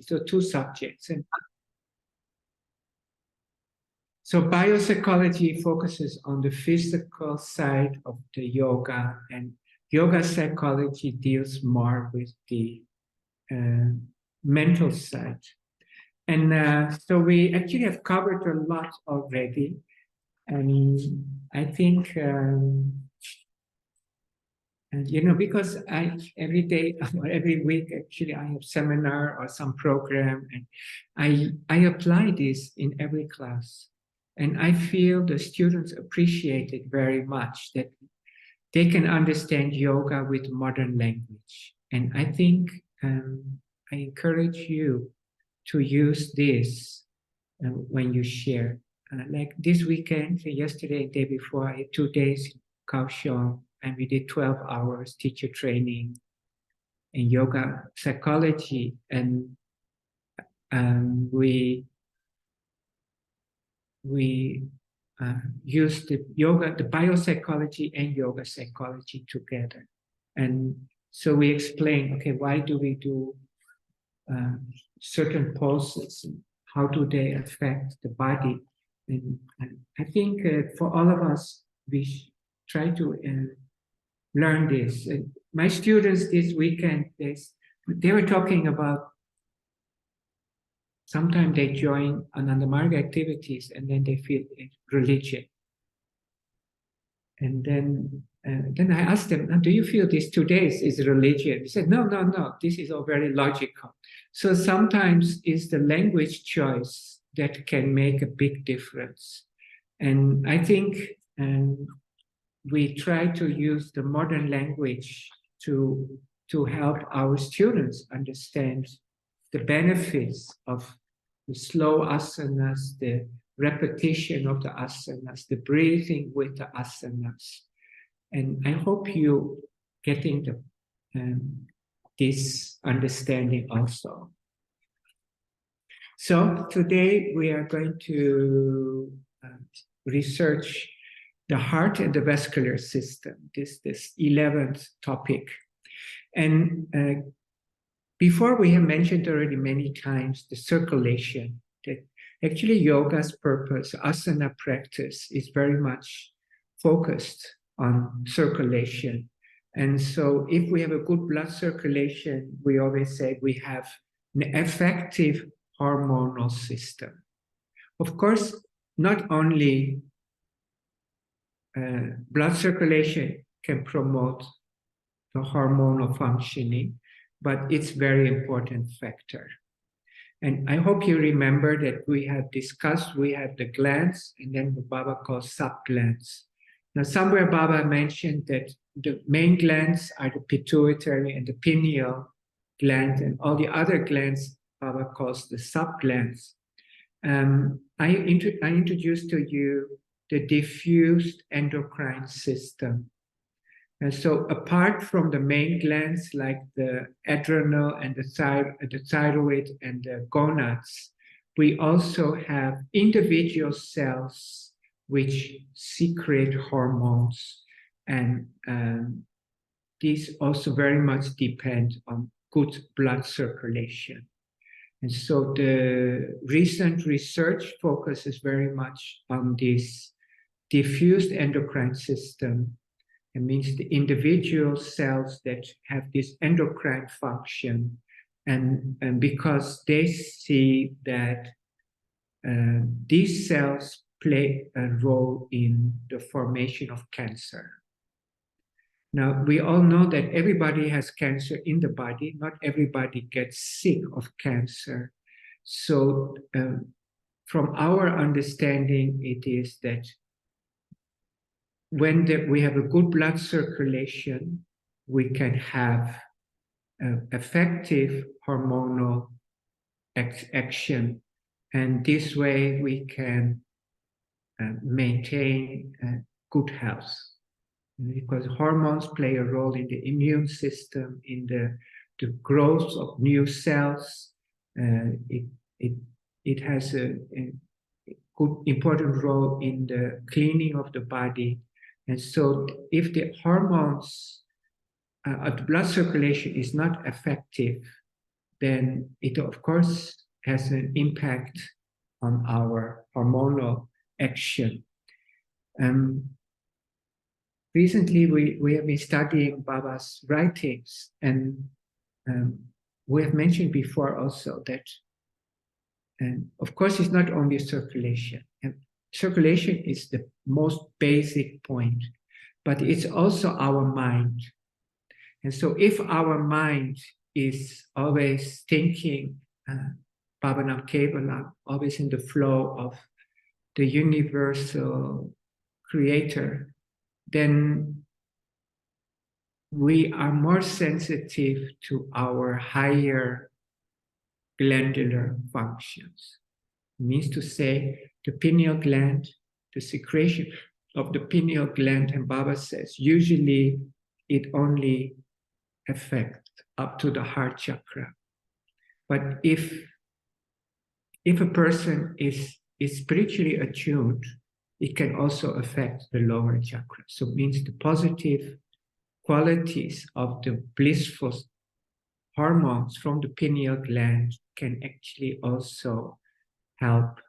So two subjects. And so biopsychology focuses on the physical side of the yoga, and yoga psychology deals more with the mental side. And so we actually have covered a lot already. And I think, and because every day or every week, actually, I have seminar or some program, and I apply this in every class. And I feel the students appreciate it very much, that they can understand yoga with modern language. And I think I encourage you to use this when you share. Like this weekend, yesterday, the day before, I had 2 days in Kaohsiung, and we did 12 hours teacher training in yoga psychology. And we used the biopsychology and yoga psychology together. And so we explained, okay, why do we do certain poses? How do they affect the body? And I think for all of us, we try to learn this. My students this weekend, they were talking about, sometimes they join Ananda Marga activities and then they feel religion. And then I asked them, do you feel these 2 days is religion? He said, no, this is all very logical. So sometimes it's the language choice that can make a big difference. And I think we try to use the modern language to help our students understand the benefits of the slow asanas, the repetition of the asanas, the breathing with the asanas. And I hope you getting this understanding also. So today we are going to research the heart and the vascular system, this 11th topic. And before, we have mentioned already many times the circulation, that actually yoga's purpose, asana practice, is very much focused on circulation. And so if we have a good blood circulation, we always say we have an effective hormonal system. Of course, not only blood circulation can promote the hormonal functioning, but it's very important factor. And I hope you remember that we have discussed, we have the glands, and then what Baba calls sub-glands. Now, somewhere Baba mentioned that the main glands are the pituitary and the pineal gland, and all the other glands Baba calls the sub-glands. I introduced to you the diffused endocrine system. And so apart from the main glands like the adrenal and the thyroid and the gonads, we also have individual cells which secrete hormones. And these also very much depend on good blood circulation. And so the recent research focuses very much on this diffused endocrine system. It means the individual cells that have this endocrine function, and because they see that these cells play a role in the formation of cancer. Now, we all know that everybody has cancer in the body. Not everybody gets sick of cancer. So from our understanding, it is that when we have a good blood circulation, we can have effective hormonal action. And this way we can maintain good health. Because hormones play a role in the immune system, in the growth of new cells. It has a good, important role in the cleaning of the body. And so if the hormones, the blood circulation is not effective, then it of course has an impact on our hormonal action. Recently, we have been studying Baba's writings, and we have mentioned before also that, and of course, it's not only circulation. And circulation is the most basic point, but it's also our mind. And so if our mind is always thinking Bhavanam Kevalam, always in the flow of the universal creator, then we are more sensitive to our higher glandular functions. It means to say, the pineal gland, the secretion of the pineal gland, and Baba says, usually it only affects up to the heart chakra. But if a person is spiritually attuned, it can also affect the lower chakra. So it means the positive qualities of the blissful hormones from the pineal gland can actually also help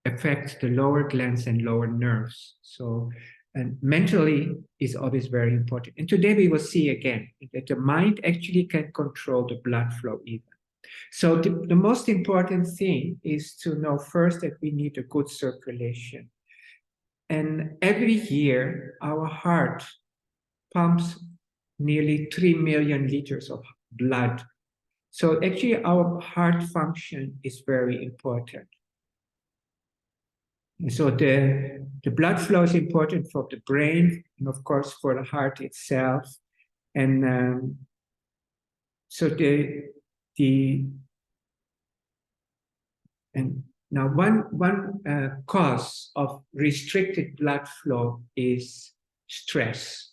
affect the lower glands and lower nerves. So, and mentally is always very important. And today we will see again that the mind actually can control the blood flow even. So the most important thing is to know first that we need a good circulation. And every year, our heart pumps nearly 3 million liters of blood. So actually, our heart function is very important. And so the blood flow is important for the brain and, of course, for the heart itself. And so and now one cause of restricted blood flow is stress.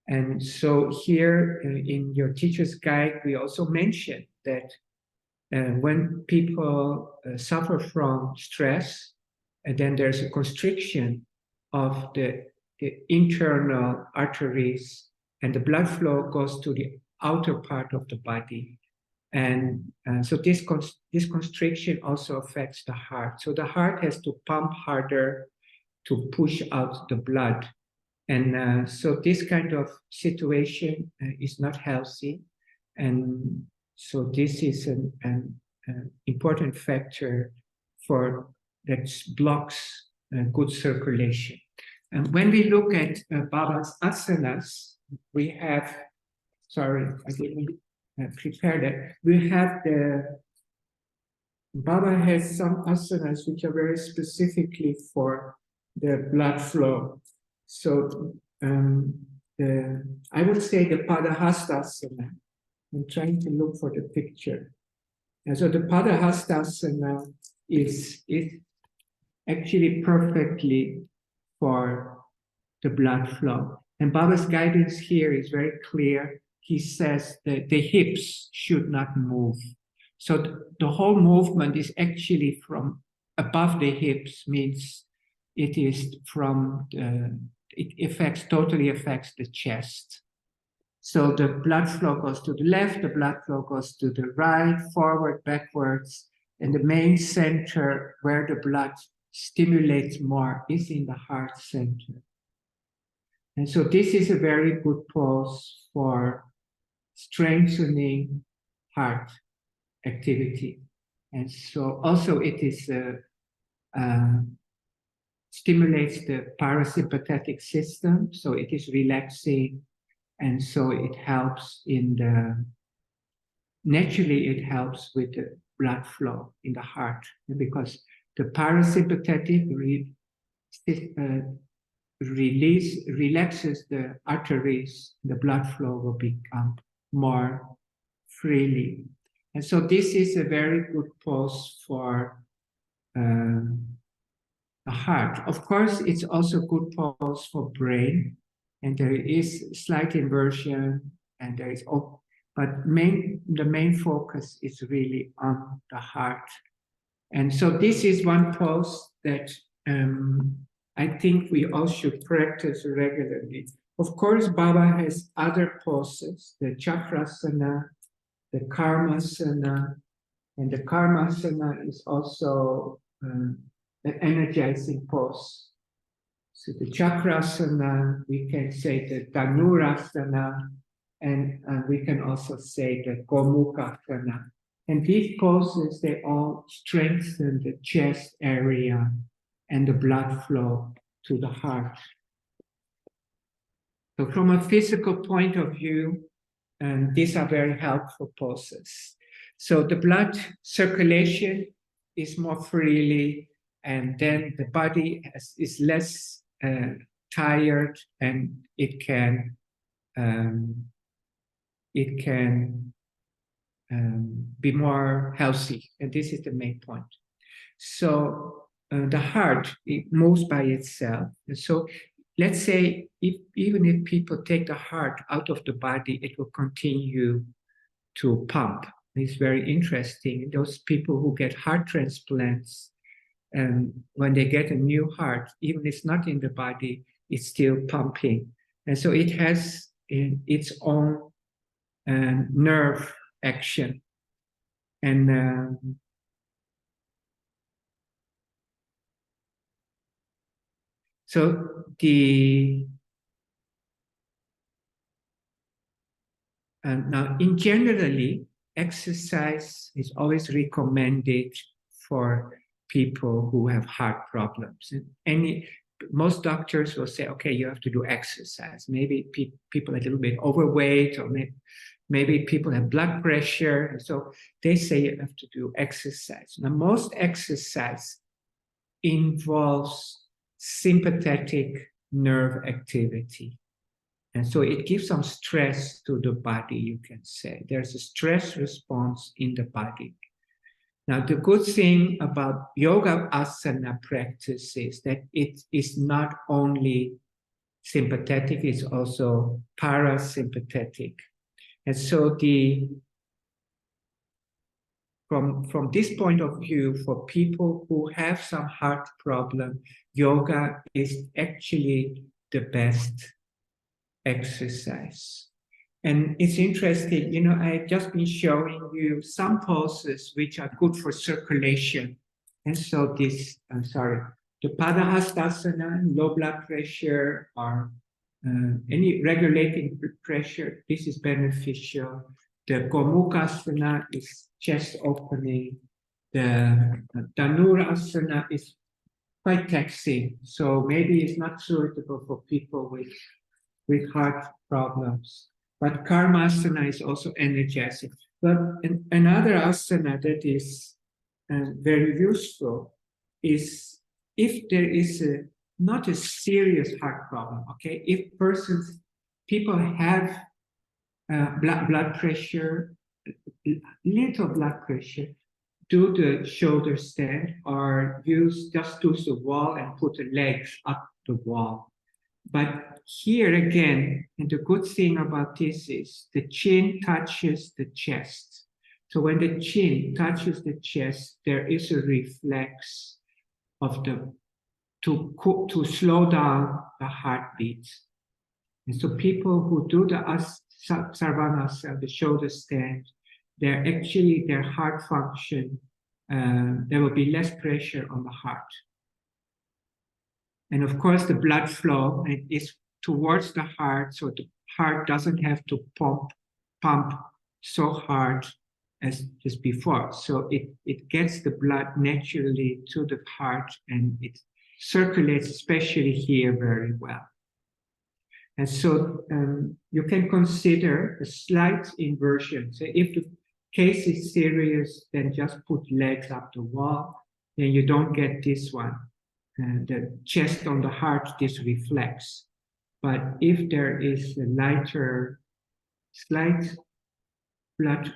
And so here in your teacher's guide, we also mentioned that when people suffer from stress, and then there's a constriction of the internal arteries, and the blood flow goes to the outer part of the body. And so this constriction also affects the heart. So the heart has to pump harder to push out the blood. And so this kind of situation is not healthy. And so this is an important factor for that blocks good circulation. And when we look at Baba's asanas, we have, sorry, I didn't prepare that. We have Baba has some asanas which are very specifically for the blood flow. So I would say the Padahastasana. I'm trying to look for the picture. And so the Padahastasana is actually perfectly for the blood flow. And Baba's guidance here is very clear. He says that the hips should not move. So the whole movement is actually from above the hips, means it is from it totally affects the chest. So the blood flow goes to the left, the blood flow goes to the right, forward, backwards, and the main center where the blood stimulates more is in the heart center. And so this is a very good pose for strengthening heart activity. And so also it is stimulates the parasympathetic system, so it is relaxing, and so it helps naturally it helps with the blood flow in the heart, because the parasympathetic relaxes the arteries, the blood flow will become more freely. And so this is a very good pose for the heart. Of course, it's also a good pose for brain, and there is slight inversion, and there is, but the main focus is really on the heart. And so this is one pose that I think we all should practice regularly. Of course, Baba has other poses, the Chakrasana, the Karmasana, and the Karmasana is also an energizing pose. So the Chakrasana, we can say the Dhanurasana, and we can also say the Gomukhasana. And these poses, they all strengthen the chest area and the blood flow to the heart. So from a physical point of view, these are very helpful poses. So the blood circulation is more freely, and then the body is less tired, and it can be more healthy, and this is the main point. So the heart, it moves by itself, and so let's say even if people take the heart out of the body, it will continue to pump. It's very interesting. Those people who get heart transplants, and when they get a new heart, even if it's not in the body, it's still pumping. And so it has its own nerve action. And so now in generally, exercise is always recommended for people who have heart problems. Most doctors will say, okay, you have to do exercise. Maybe people are a little bit overweight, or maybe people have blood pressure. And so they say you have to do exercise. Now, most exercise involves sympathetic nerve activity. And so it gives some stress to the body, you can say. There's a stress response in the body. Now, the good thing about yoga asana practice is that it is not only sympathetic, it's also parasympathetic. And so from this point of view, for people who have some heart problem, yoga is actually the best exercise. And it's interesting, I've just been showing you some poses which are good for circulation. And so the Padahastasana, low blood pressure, or any regulating pressure, this is beneficial. The Gomukhasana is chest opening. The Dhanurasana is quite taxing. So maybe it's not suitable for people with heart problems. But Karmasana is also energizing. But another asana that is very useful is if there is not a serious heart problem, okay? If people have blood pressure, little blood pressure, do the shoulder stand, or just use the wall and put the legs up the wall. But here again, and the good thing about this is the chin touches the chest. So when the chin touches the chest, there is a reflex of to slow down the heartbeat. And so people who do the Sarvanasana, the shoulder stand, their heart function, there will be less pressure on the heart. And of course, the blood flow is towards the heart, so the heart doesn't have to pump so hard as just before. So it gets the blood naturally to the heart, and it circulates, especially here, very well. And so you can consider a slight inversion. So if the case is serious, then just put legs up the wall, then you don't get this one. The chest on the heart, this reflects. But if there is a lighter, slight blood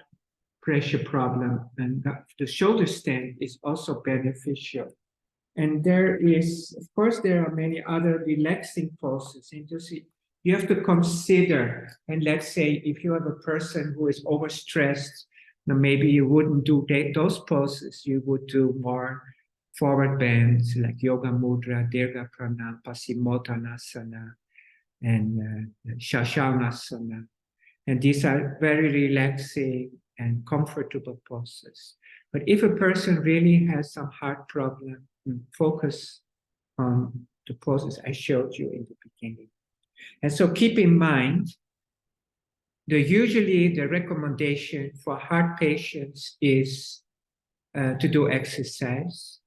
pressure problem, and the shoulder stand is also beneficial. And there is, of course, there are many other relaxing poses. And you have to consider, and let's say if you have a person who is overstressed, then maybe you wouldn't do those poses. You would do more forward bends like Yoga Mudra, Dirga Pranam, Paschimottanasana, and Shashangasana. And these are very relaxing and comfortable poses. But if a person really has some heart problem, focus on the poses I showed you in the beginning. And so keep in mind, usually the recommendation for heart patients is to do exercise.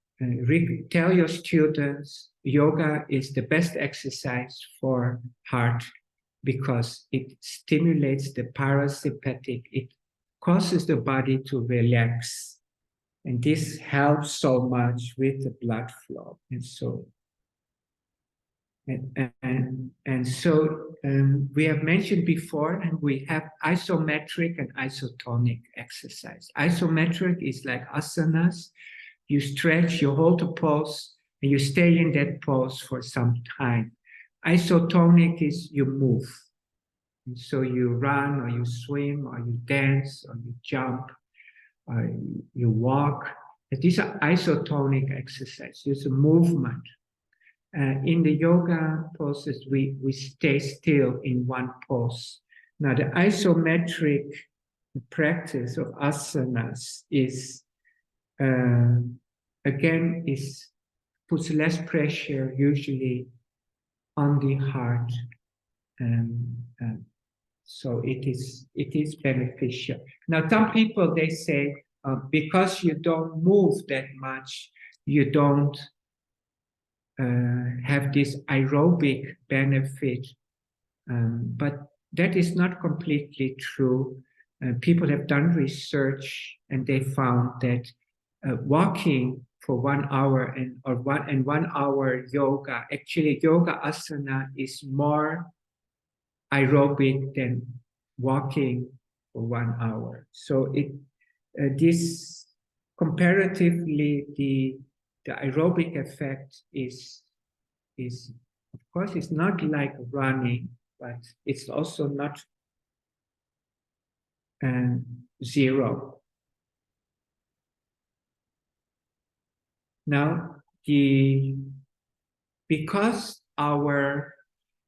Tell your students yoga is the best exercise for heart because it stimulates the parasympathetic. It causes the body to relax. And this helps so much with the blood flow. And so, we have mentioned before, and we have isometric and isotonic exercise. Isometric is like asanas. You stretch, you hold a pose, and you stay in that pose for some time. Isotonic is you move. And so you run, or you swim, or you dance, or you jump, or you walk. And these are isotonic exercises. It's a movement. In the yoga poses, we stay still in one pose. Now, the isometric practice of asanas is, again, puts less pressure usually on the heart. So it is beneficial. Now, some people, they say, because you don't move that much, you don't have this aerobic benefit. But that is not completely true. People have done research and they found that walking for 1 hour and 1 hour yoga, actually yoga asana is more aerobic than walking for 1 hour. So this comparatively, the aerobic effect is of course it's not like running, but it's also not zero. Now, because our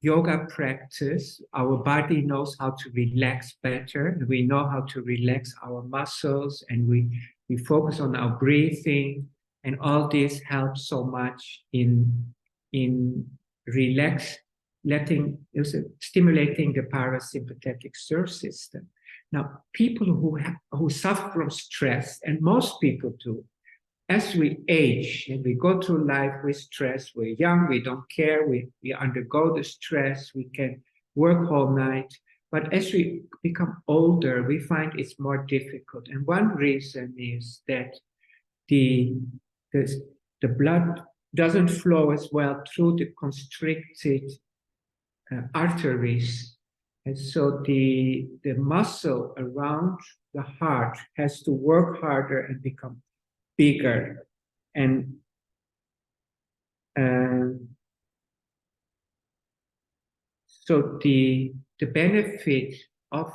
yoga practice, our body knows how to relax better. We know how to relax our muscles, and we focus on our breathing, and all this helps so much in stimulating the parasympathetic nervous system. Now, people who suffer from stress, and most people do, as we age and we go through life with stress, we're young, we don't care, we undergo the stress, we can work all night. But as we become older, we find it's more difficult. And one reason is that the blood doesn't flow as well through the constricted arteries. And so the muscle around the heart has to work harder and become bigger. And so the benefit of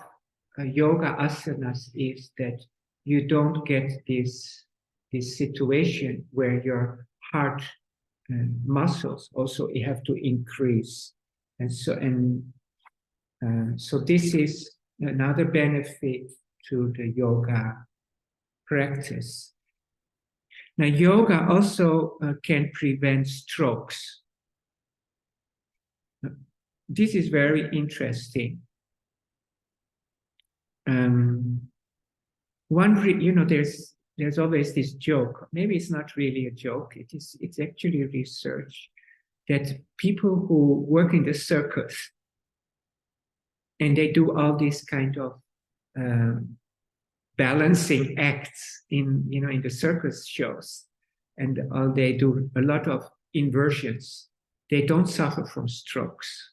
yoga asanas is that you don't get this situation where your heart muscles also have to increase. And so this is another benefit to the yoga practice. Now, yoga also can prevent strokes. This is very interesting. There's always this joke. Maybe it's not really a joke. It's actually research that people who work in the circus and they do all these kind of balancing acts in the circus shows, and they do a lot of inversions. They don't suffer from strokes.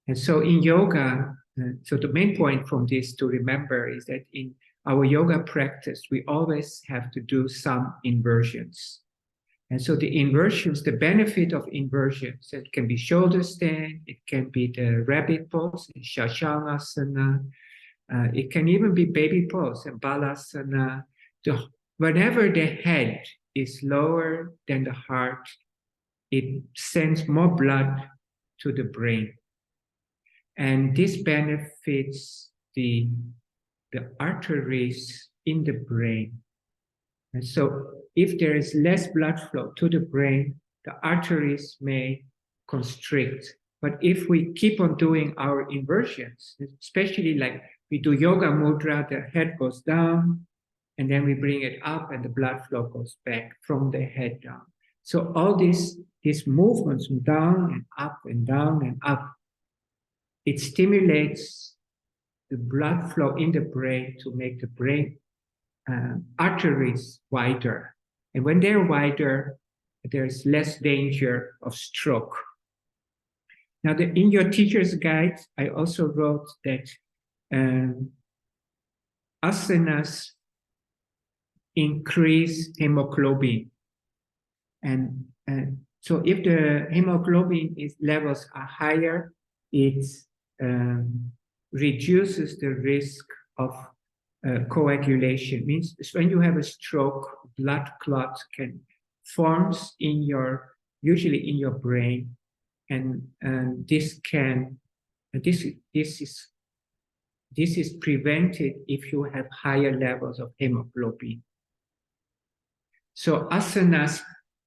And so in yoga, so the main point from this to remember is that in our yoga practice, we always have to do some inversions. And so the inversions, the benefit of inversions, it can be shoulder stand, it can be the rabbit pose, Shashangasana, it can even be baby pose and Balasana. Whenever the head is lower than the heart, it sends more blood to the brain. And this benefits the arteries in the brain. And so if there is less blood flow to the brain, the arteries may constrict. But if we keep on doing our inversions, especially like we do yoga mudra, the head goes down, and then we bring it up and the blood flow goes back from the head down. So all these movements from down and up and down and up, it stimulates the blood flow in the brain to make the brain arteries wider. And when they're wider, there's less danger of stroke. Now, in your teacher's guide, I also wrote that asanas increase hemoglobin. And so if the hemoglobin levels are higher, it reduces the risk of coagulation. Means when you have a stroke, blood clot can forms usually in your brain, and this is prevented if you have higher levels of hemoglobin. So asanas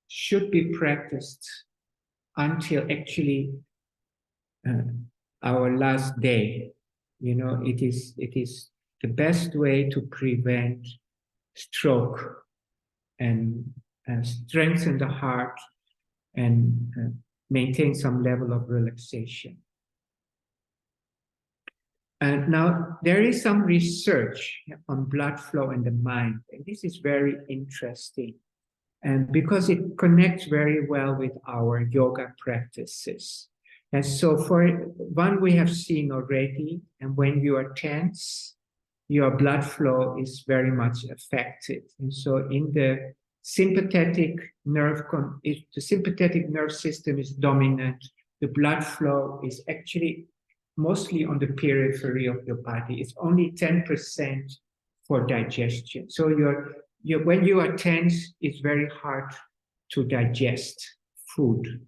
should be practiced until actually our last day. You know, it is the best way to prevent stroke and strengthen the heart and maintain some level of relaxation. And now there is some research on blood flow and the mind, and this is very interesting, and because it connects very well with our yoga practices. And so for one, we have seen already, and when you are tense, your blood flow is very much affected. And so in the sympathetic nerve, if the sympathetic nerve system is dominant, the blood flow is actually mostly on the periphery of your body. It's only 10% for digestion. So when you are tense, it's very hard to digest food.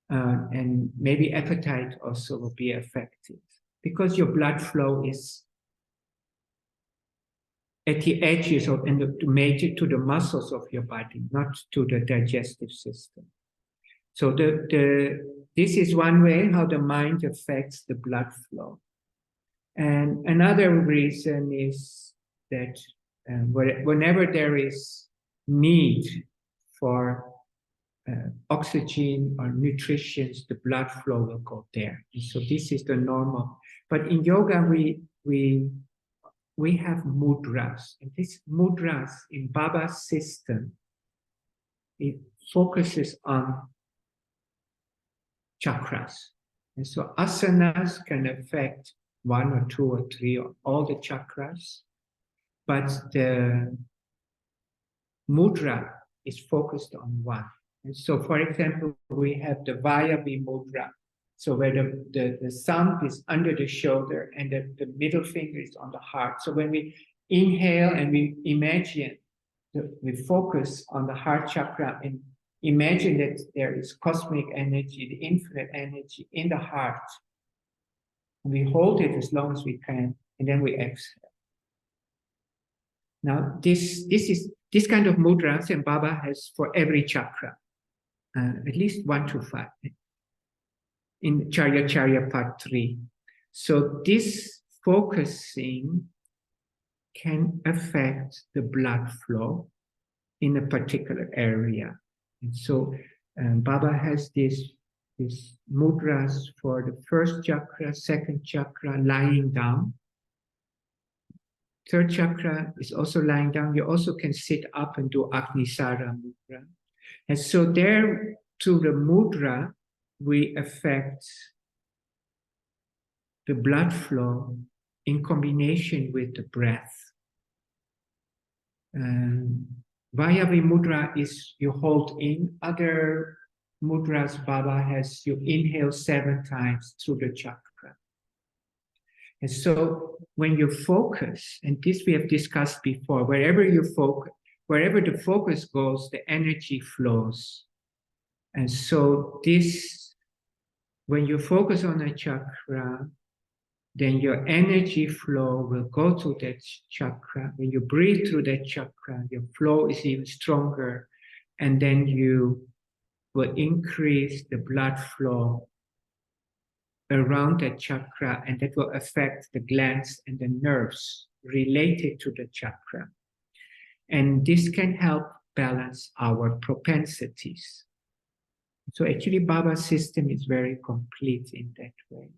And maybe appetite also will be affected because your blood flow is at the edges of and to the muscles of your body, not to the digestive system. So this is one way how the mind affects the blood flow. And another reason is that whenever there is need for oxygen or nutrition, the blood flow will go there. And so this is the normal. But in yoga, we have mudras. And these mudras in Baba's system, it focuses on chakras. And so asanas can affect 1 or 2 or 3 or all the chakras. But the mudra is focused on one. And so, for example, we have the Vayavi mudra. So where the thumb is under the shoulder and the middle finger is on the heart. So when we inhale and we imagine, we focus on the heart chakra and imagine that there is cosmic energy, the infinite energy in the heart. We hold it as long as we can, and then we exhale. Now, this kind of mudras, and Baba has for every chakra, at least 1 to 5, in Charya Part 3. So this focusing can affect the blood flow in a particular area. And so Baba has these mudras for the first chakra, second chakra, lying down. Third chakra is also lying down. You also can sit up and do Agnisara mudra. And so there, through the mudra, we affect the blood flow in combination with the breath. Vayavi mudra is you hold in. Other mudras Baba has you inhale 7 times through the chakra. And so when you focus, and this we have discussed before, wherever you focus, wherever the focus goes, the energy flows. And so this, when you focus on a chakra, then your energy flow will go to that chakra. When you breathe through that chakra, your flow is even stronger, and then you will increase the blood flow around that chakra, and that will affect the glands and the nerves related to the chakra. And this can help balance our propensities. So actually, Baba's system is very complete in that way.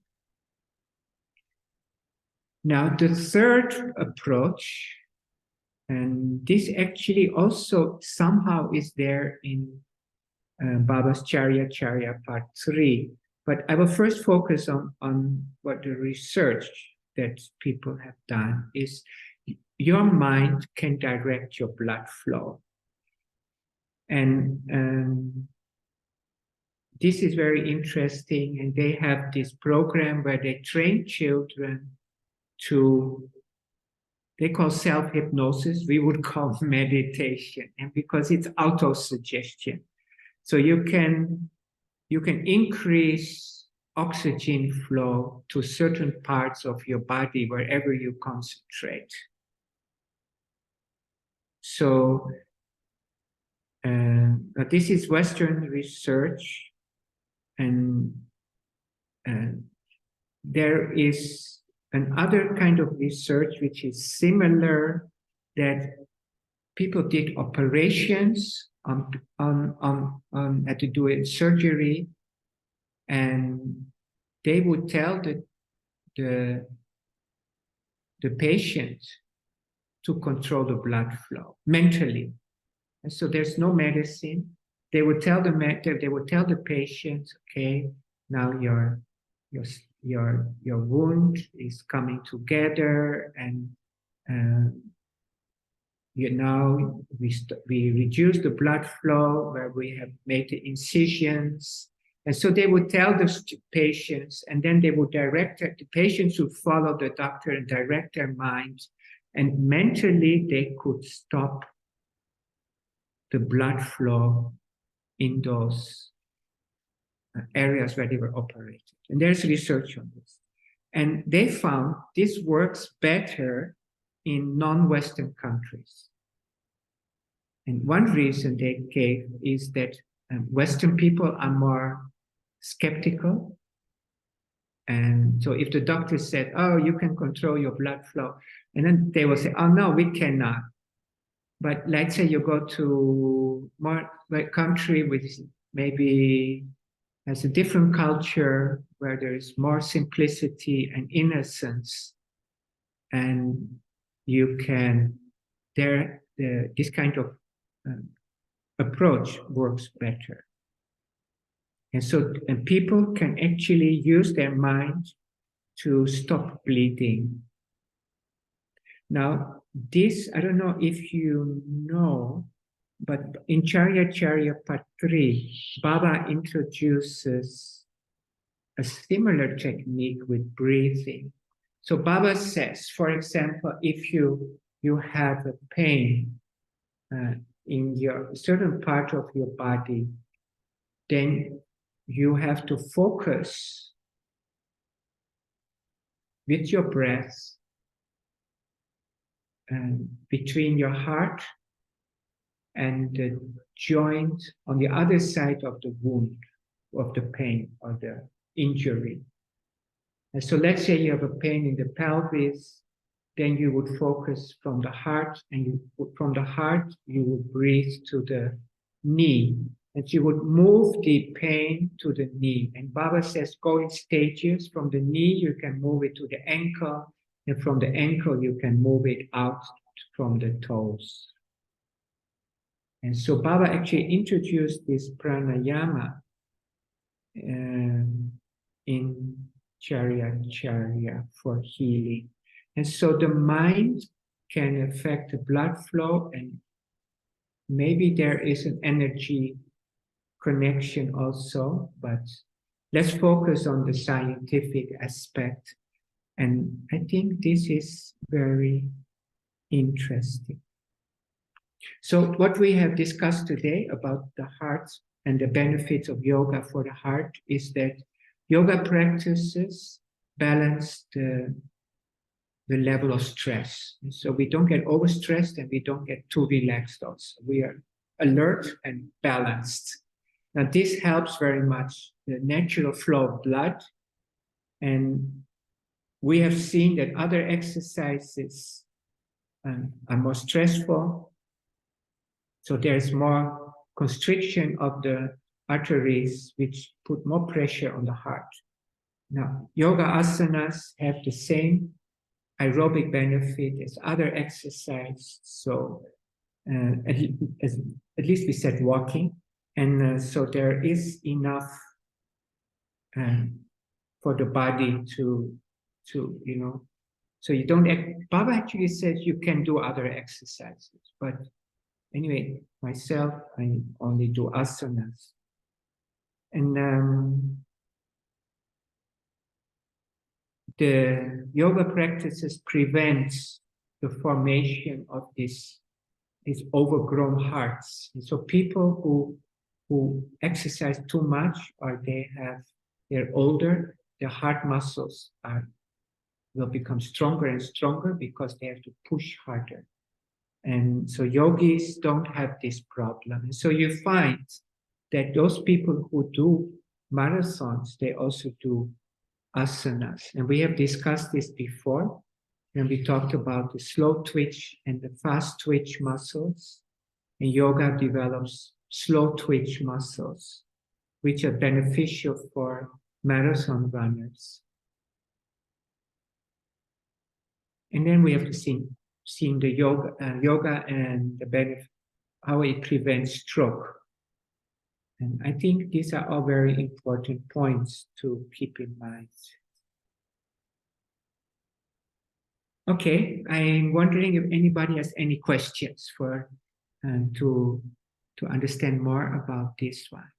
Now, the third approach, and this actually also somehow is there in Baba's Charya Part 3, but I will first focus on what the research that people have done is your mind can direct your blood flow. And this is very interesting, and they have this program where they train children to, they call self-hypnosis, we would call meditation, and because it's auto-suggestion. So you can increase oxygen flow to certain parts of your body wherever you concentrate. So this is Western research, and there is another kind of research which is similar, that people did operations had to do it surgery, and they would tell the patient to control the blood flow mentally. And so there's no medicine. They would tell the patient, okay, now your wound is coming together, and we reduce the blood flow where we have made the incisions. And so they would tell the patients, and then they would direct the patients would follow the doctor and direct their minds, and mentally they could stop the blood flow in those areas where they were operated. And there's research on this. And they found this works better in non-Western countries. And one reason they gave is that Western people are more skeptical. And so if the doctor said, oh, you can control your blood flow, and then they will say, oh, no, we cannot. But let's say you go to more like country with maybe has a different culture where there is more simplicity and innocence, and you can this kind of approach works better. And so people can actually use their mind to stop bleeding. Now, this, I don't know if you know, but in Charya Part 3, Baba introduces a similar technique with breathing. So Baba says, for example, if you have a pain in your certain part of your body, then you have to focus with your breath between your heart and the joint on the other side of the wound, of the pain or the injury. And so let's say you have a pain in the pelvis, then you would focus from the heart, and from the heart you would breathe to the knee, and you would move the pain to the knee. And Baba says go in stages. From the knee you can move it to the ankle, and from the ankle you can move it out from the toes. And so Baba actually introduced this pranayama in Charya for healing. And so the mind can affect the blood flow, and maybe there is an energy connection also, but let's focus on the scientific aspect. And I think this is very interesting. So what we have discussed today about the heart and the benefits of yoga for the heart is that yoga practices balance the level of stress. And so we don't get overstressed and we don't get too relaxed also. We are alert and balanced. Now this helps very much the natural flow of blood. And we have seen that other exercises are more stressful. So there's more constriction of the arteries, which put more pressure on the heart. Now, yoga asanas have the same aerobic benefit as other exercise. So at least we said walking. And so there is enough for the body to, you know, so you don't, Baba actually says you can do other exercises, but anyway, myself, I only do asanas. And the yoga practices prevents the formation of these overgrown hearts. And so people who exercise too much, or they're older, their heart muscles will become stronger and stronger because they have to push harder. And so yogis don't have this problem. And so you find that those people who do marathons, they also do asanas. And we have discussed this before when we talked about the slow twitch and the fast twitch muscles. And yoga develops slow twitch muscles, which are beneficial for marathon runners. And then we have to see the yoga and the benefit, how it prevents stroke. And I think these are all very important points to keep in mind. Okay, I'm wondering if anybody has any questions for to understand more about this one.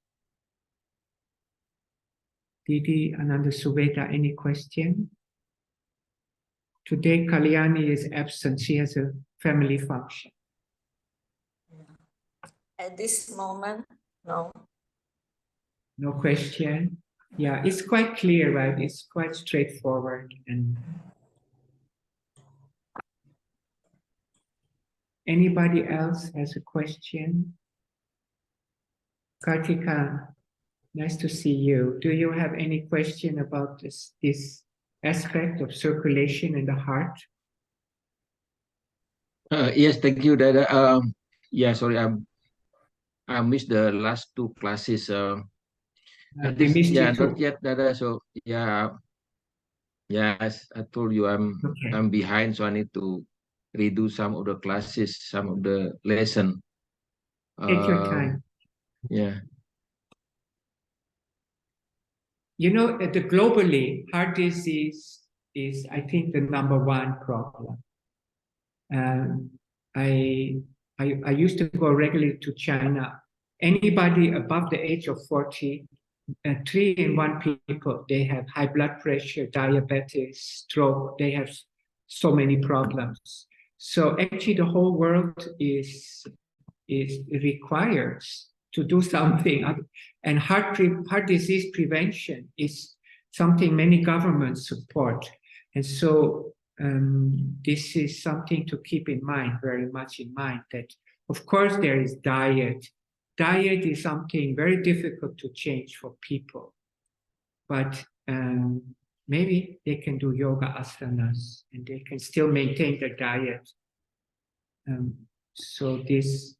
Didi Ananda Suveta, any question? Today, Kalyani is absent. She has a family function. At this moment, no. No question? Yeah, it's quite clear, right? It's quite straightforward. And anybody else has a question? Kartika, nice to see you. Do you have any question about this aspect of circulation in the heart? Yes, thank you, Dada. Yeah, sorry, I missed the last two classes. Not yet, Dada. So yeah, yes, I told you I'm behind, so I need to redo some of the classes, some of the lesson. Take your time. Yeah. You know, globally, heart disease is, I think, the #1 problem. I used to go regularly to China. Anybody above the age of 40, 3 in 1 people, they have high blood pressure, diabetes, stroke. They have so many problems. So actually, the whole world requires to do something. And heart disease prevention is something many governments support. And so this is something to keep in mind, very much in mind, that of course there is diet. Diet is something very difficult to change for people. But maybe they can do yoga asanas and they can still maintain their diet. So this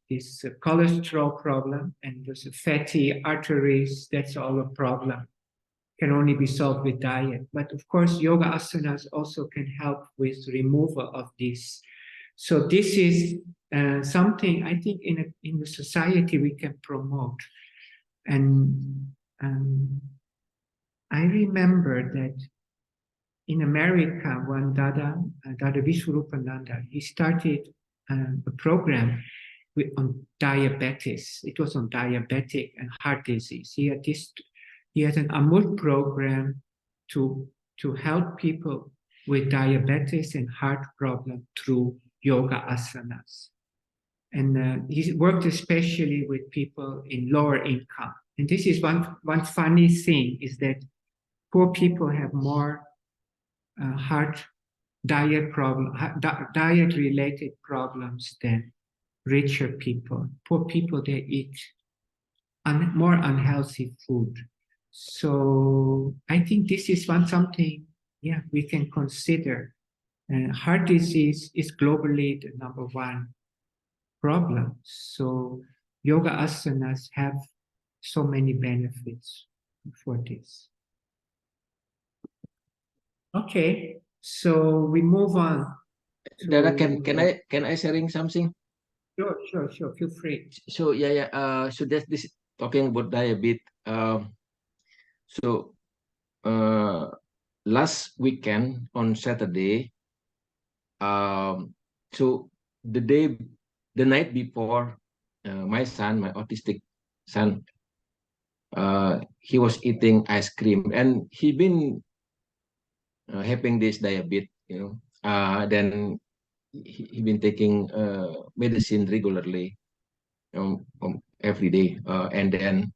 cholesterol problem and those fatty arteries, that's all a problem. Can only be solved with diet. But of course, yoga asanas also can help with removal of this. So this is something I think in the society we can promote. And I remember that in America, one Dada Vishwarupananda, he started a program on diabetes. It was on diabetic and heart disease. He had an Amut program to help people with diabetes and heart problem through yoga asanas. And he worked especially with people in lower income. And this is one funny thing, is that poor people have more heart diet related problems than richer people. Poor people, they eat more unhealthy food. So I think this is something, yeah, we can consider. Heart disease is globally the number one problem. So yoga asanas have so many benefits for this. Okay, so we move on. Dara, can I sharing something? Sure. Feel free. So yeah. So that's this talking about diabetes. So last weekend on Saturday, so the night before, my son, my autistic son, he was eating ice cream, and he been having this diabetes, then he been taking medicine regularly, every day, and then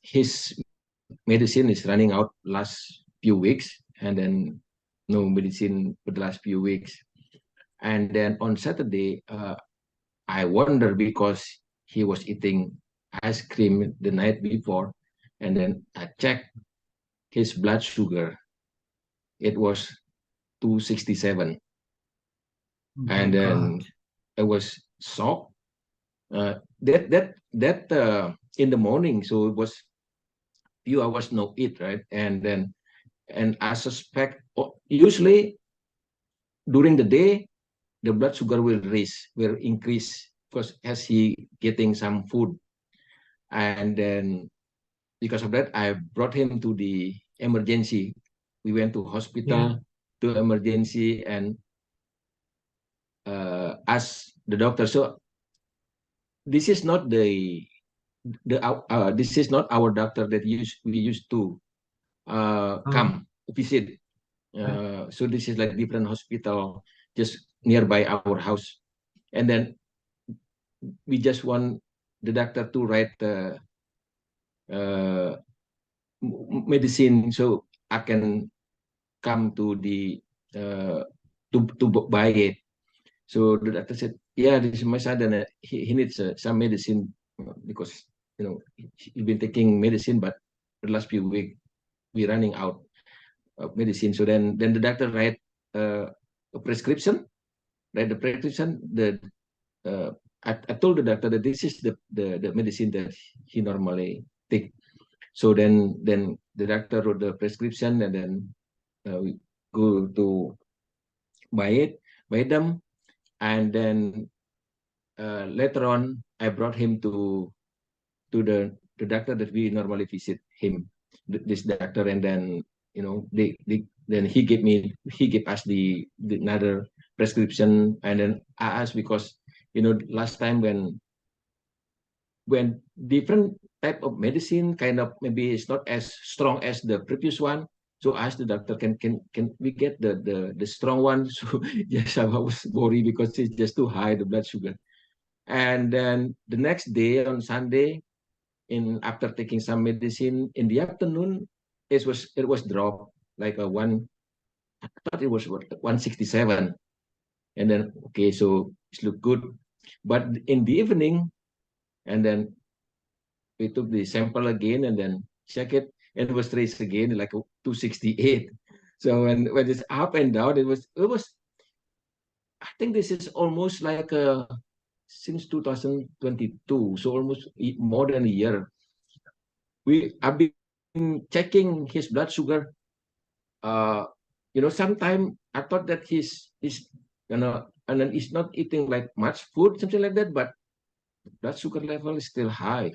his medicine is running out last few weeks, and then no medicine for the last few weeks. And then on Saturday, I wonder because he was eating ice cream the night before, and then I checked his blood sugar. It was 267, and then I was shocked. That in the morning, so it was few hours no eat, right? And I suspect, usually during the day the blood sugar will increase because as he getting some food. And then because of that, I brought him to the emergency. We went to hospital, to emergency, and asked the doctor. So this is not this is not our doctor that we used to come visit. So this is like different hospital just nearby our house. And then we just want the doctor to write medicine so I can come to the to buy it. So the doctor said, yeah, this is my son, and he needs some medicine because he's been taking medicine, but the last few weeks we're running out of medicine. So then the doctor write a prescription. Write the prescription. I told the doctor that this is the medicine that he normally take. So then the doctor wrote the prescription, and then we go to buy them, and then later on I brought him to the doctor that we normally visit him, this doctor, and then then he gave us the another prescription. And then I asked because last time when different type of medicine kind of maybe it's not as strong as the previous one. So I asked the doctor, can we get the strong one? So yes, I was worried because it's just too high, the blood sugar. And then the next day on Sunday, after taking some medicine in the afternoon, it was dropped like a one. I thought it was 167, and then okay, so it looked good. But in the evening, and then we took the sample again and then check it, and it was raised again like 268. So when it's up and down, it was I think this is almost like since 2022, so almost more than a year. I've been checking his blood sugar. Sometimes I thought that he's and then he's not eating like much food, something like that, but blood sugar level is still high.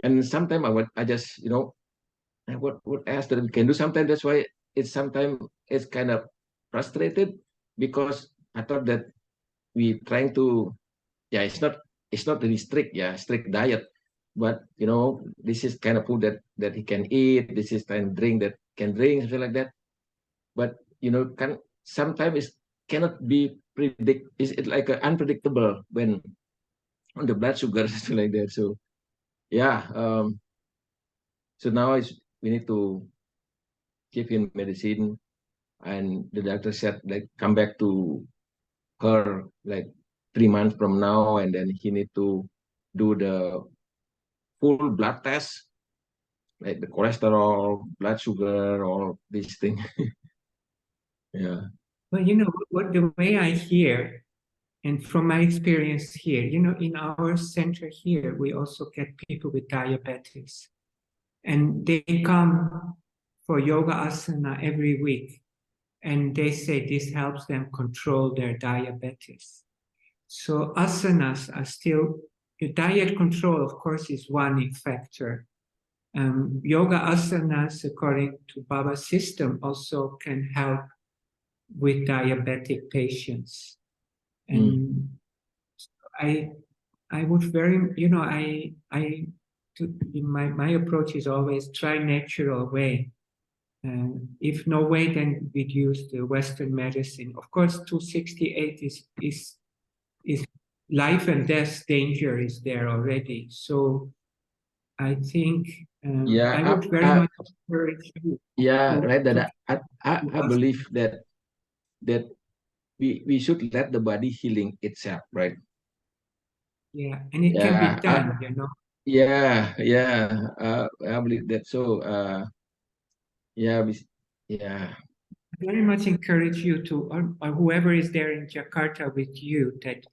And sometimes I just what else that we can do. Sometimes that's why it's kind of frustrated because I thought that we trying to it's not really strict diet, but this is kind of food that he can eat, this is kind of drink that can drink, something like that. But can sometimes it cannot be it's like unpredictable when on the blood sugar, something like that. So yeah, so now we need to give him medicine, and the doctor said like come back to her like 3 months from now, and then he need to do the full blood test, like the cholesterol, blood sugar, all these things. Yeah. Well, you know, what the way I hear, and from my experience here, you know, in our center here, we also get people with diabetes, and they come for yoga asana every week, and they say this helps them control their diabetes. So asanas are still, diet control, of course, is one factor. Yoga asanas, according to Baba's system, also can help with diabetic patients. And I would very, you know, my approach is always try natural way. If no way, then we'd use the Western medicine. Of course, 268 is life and death danger is there already. So I think I would very much encourage you. Yeah, right. to That I believe that we should let the body healing itself, right? Yeah, and it can be done, you know. Yeah, I believe that. So, yeah, yeah, Very much encourage you to, or whoever is there in Jakarta with you, that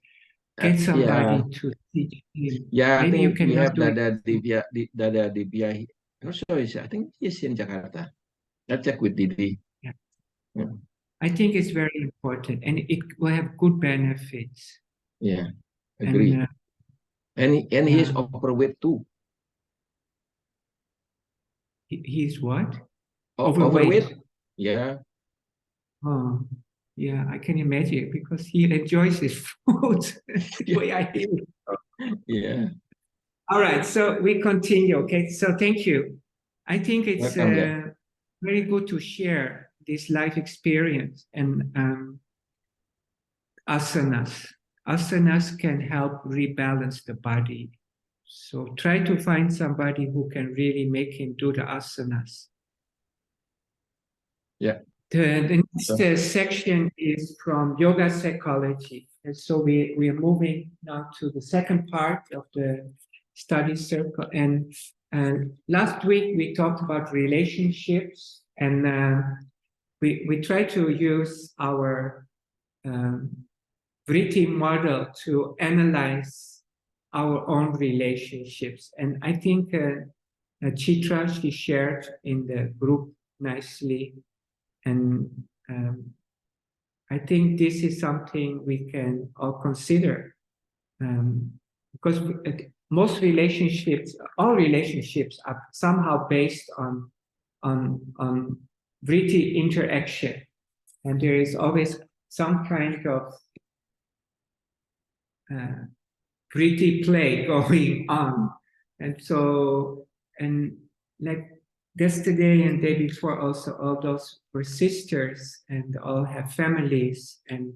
get somebody to teach him. yeah. I Maybe you think we cannot have do it. Dada Divya. Also, I think he's in Jakarta. I'll check with Didi. Yeah. Yeah. I think it's very important, and it will have good benefits. Yeah, agree. And he is overweight too. He's what? Overweight. Yeah. Oh, yeah, I can imagine because he enjoys his food. The way I hear it. Yeah. All right, so we continue. Okay, so thank you. I think it's Welcome, very good to share this life experience and asanas. Asanas can help rebalance the body. So try to find somebody who can really make him do the asanas. Yeah. The next section is from yoga psychology. And so we are moving now to the second part of the study circle. And last week we talked about relationships, and we try to use our Vritti model to analyze our own relationships. And I think Chitra, she shared in the group nicely. And I think this is something we can all consider, because most relationships, all relationships, are somehow based on vritti interaction, and there is always some kind of vritti play going on, and so like yesterday and day before also, all those were sisters and all have families, and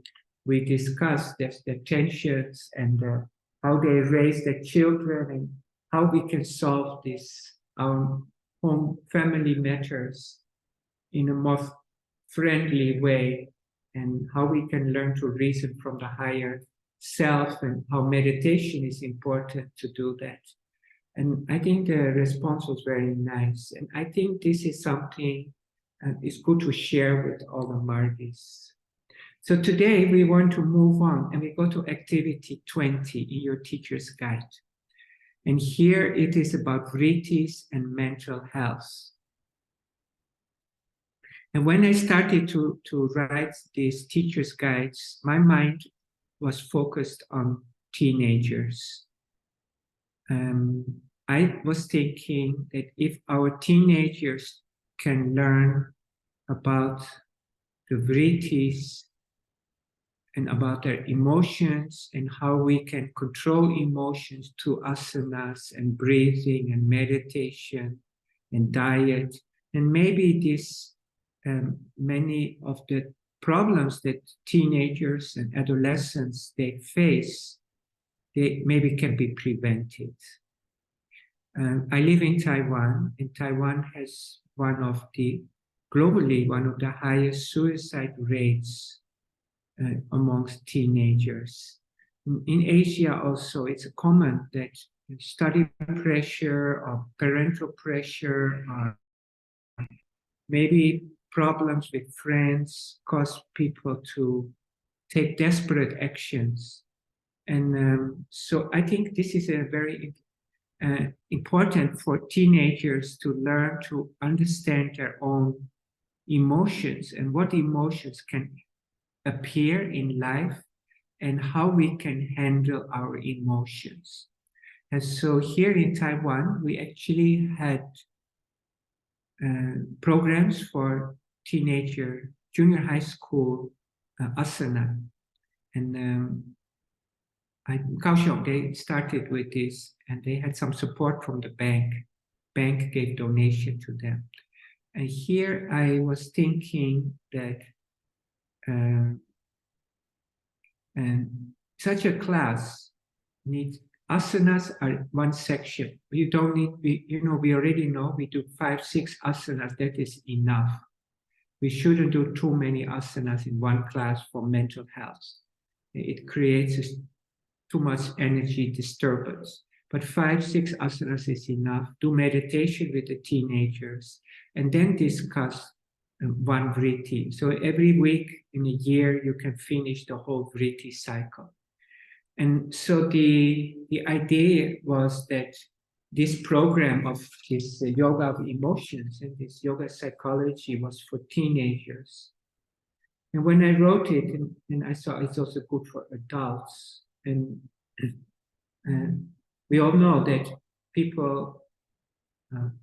we discussed the tensions and how they raise their children and how we can solve this, our home family matters in a more friendly way, and how we can learn to reason from the higher self, and how meditation is important to do that. And I think the response was very nice. And I think this is something it's good to share with all the Margis. So today we want to move on, and we go to activity 20 in your teacher's guide. And here it is about vrittis and mental health. And when I started to write these teacher's guides, my mind was focused on teenagers. I was thinking that if our teenagers can learn about the vrittis and about their emotions and how we can control emotions through asanas and breathing and meditation and diet, and maybe this many of the problems that teenagers and adolescents they face, they maybe can be prevented. I live in Taiwan, and Taiwan has one of the globally one of the highest suicide rates amongst teenagers. In Asia also, it's common that study pressure or parental pressure or maybe problems with friends cause people to take desperate actions. And so I think this is a very important for teenagers to learn to understand their own emotions and what emotions can appear in life and how we can handle our emotions. And so here in Taiwan, we actually had programs for teenager, junior high school asana. And in Kaohsiung, they started with this and they had some support from the bank. Bank gave donation to them. And here I was thinking that and such a class needs asanas are one section. You don't need, we already know we do 5-6 asanas, that is enough. We shouldn't do too many asanas in one class for mental health. It creates too much energy disturbance. But 5-6 asanas is enough. Do meditation with the teenagers and then discuss one vritti. So every week in a year, you can finish the whole vritti cycle. And so the idea was that this program of this yoga of emotions and this yoga psychology was for teenagers. And when I wrote it, and I saw it's also good for adults, and we all know that people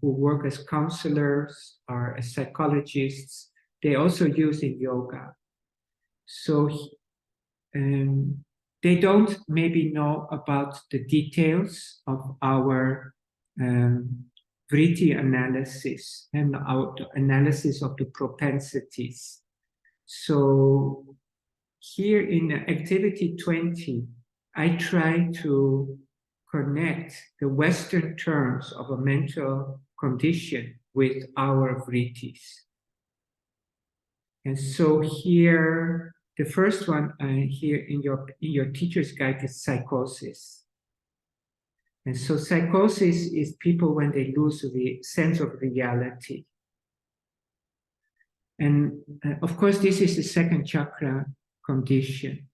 who work as counselors or as psychologists, they also use in yoga. So they don't maybe know about the details of our vritti analysis and our analysis of the propensities. So here in activity 20, I try to connect the Western terms of a mental condition with our vrittis. And so here, the first one here in your teacher's guide is psychosis. And so psychosis is people when they lose the sense of reality. And of course, this is the second chakra condition.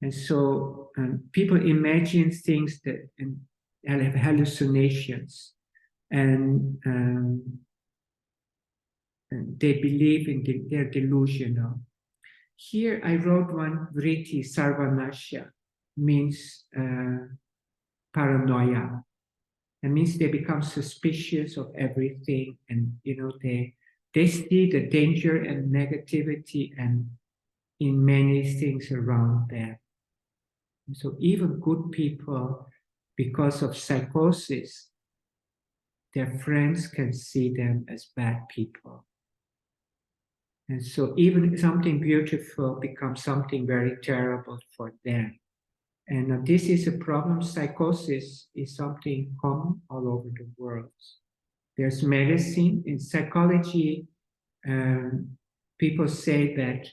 And so people imagine things that and have hallucinations, and they believe in they're delusional. Here I wrote one vritti, sarvanasha, means paranoia. It means they become suspicious of everything, and they see the danger and negativity and in many things around them. So even good people, because of psychosis, their friends can see them as bad people. And so even something beautiful becomes something very terrible for them. And this is a problem. Psychosis is something common all over the world. There's medicine. In psychology, people say that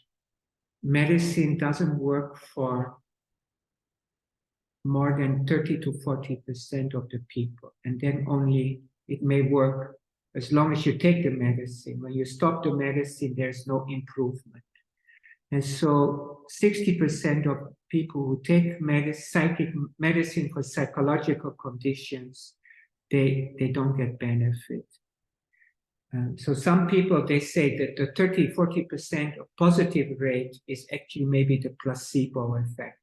medicine doesn't work for more than 30 to 40% of the people. And then only it may work as long as you take the medicine. When you stop the medicine, there's no improvement. And so 60% of people who take psychic medicine for psychological conditions, they don't get benefit. So some people, they say that the 30-40% of positive rate is actually maybe the placebo effect.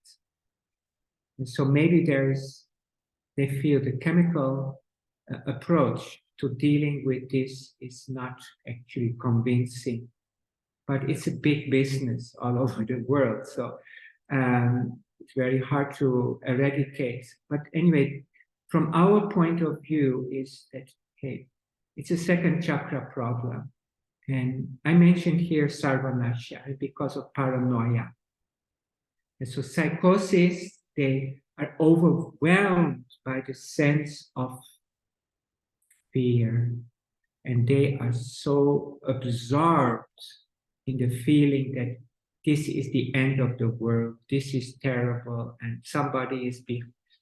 And so maybe they feel the chemical approach to dealing with this is not actually convincing, but it's a big business all over the world. So it's very hard to eradicate. But anyway, from our point of view is that, okay, it's a second chakra problem. And I mentioned here sarvanasha because of paranoia. And so psychosis, they are overwhelmed by the sense of fear. And they are so absorbed in the feeling that this is the end of the world, this is terrible, and somebody is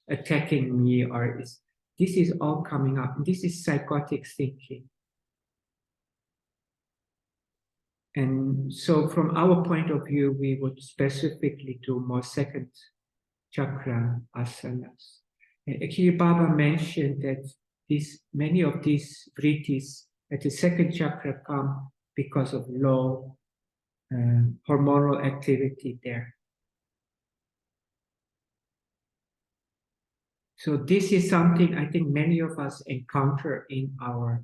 attacking me, or this is all coming up. This is psychotic thinking. And so from our point of view, we would specifically do more second chakra asanas. And actually, Baba mentioned that many of these vrittis at the second chakra come because of low hormonal activity there. So this is something I think many of us encounter in our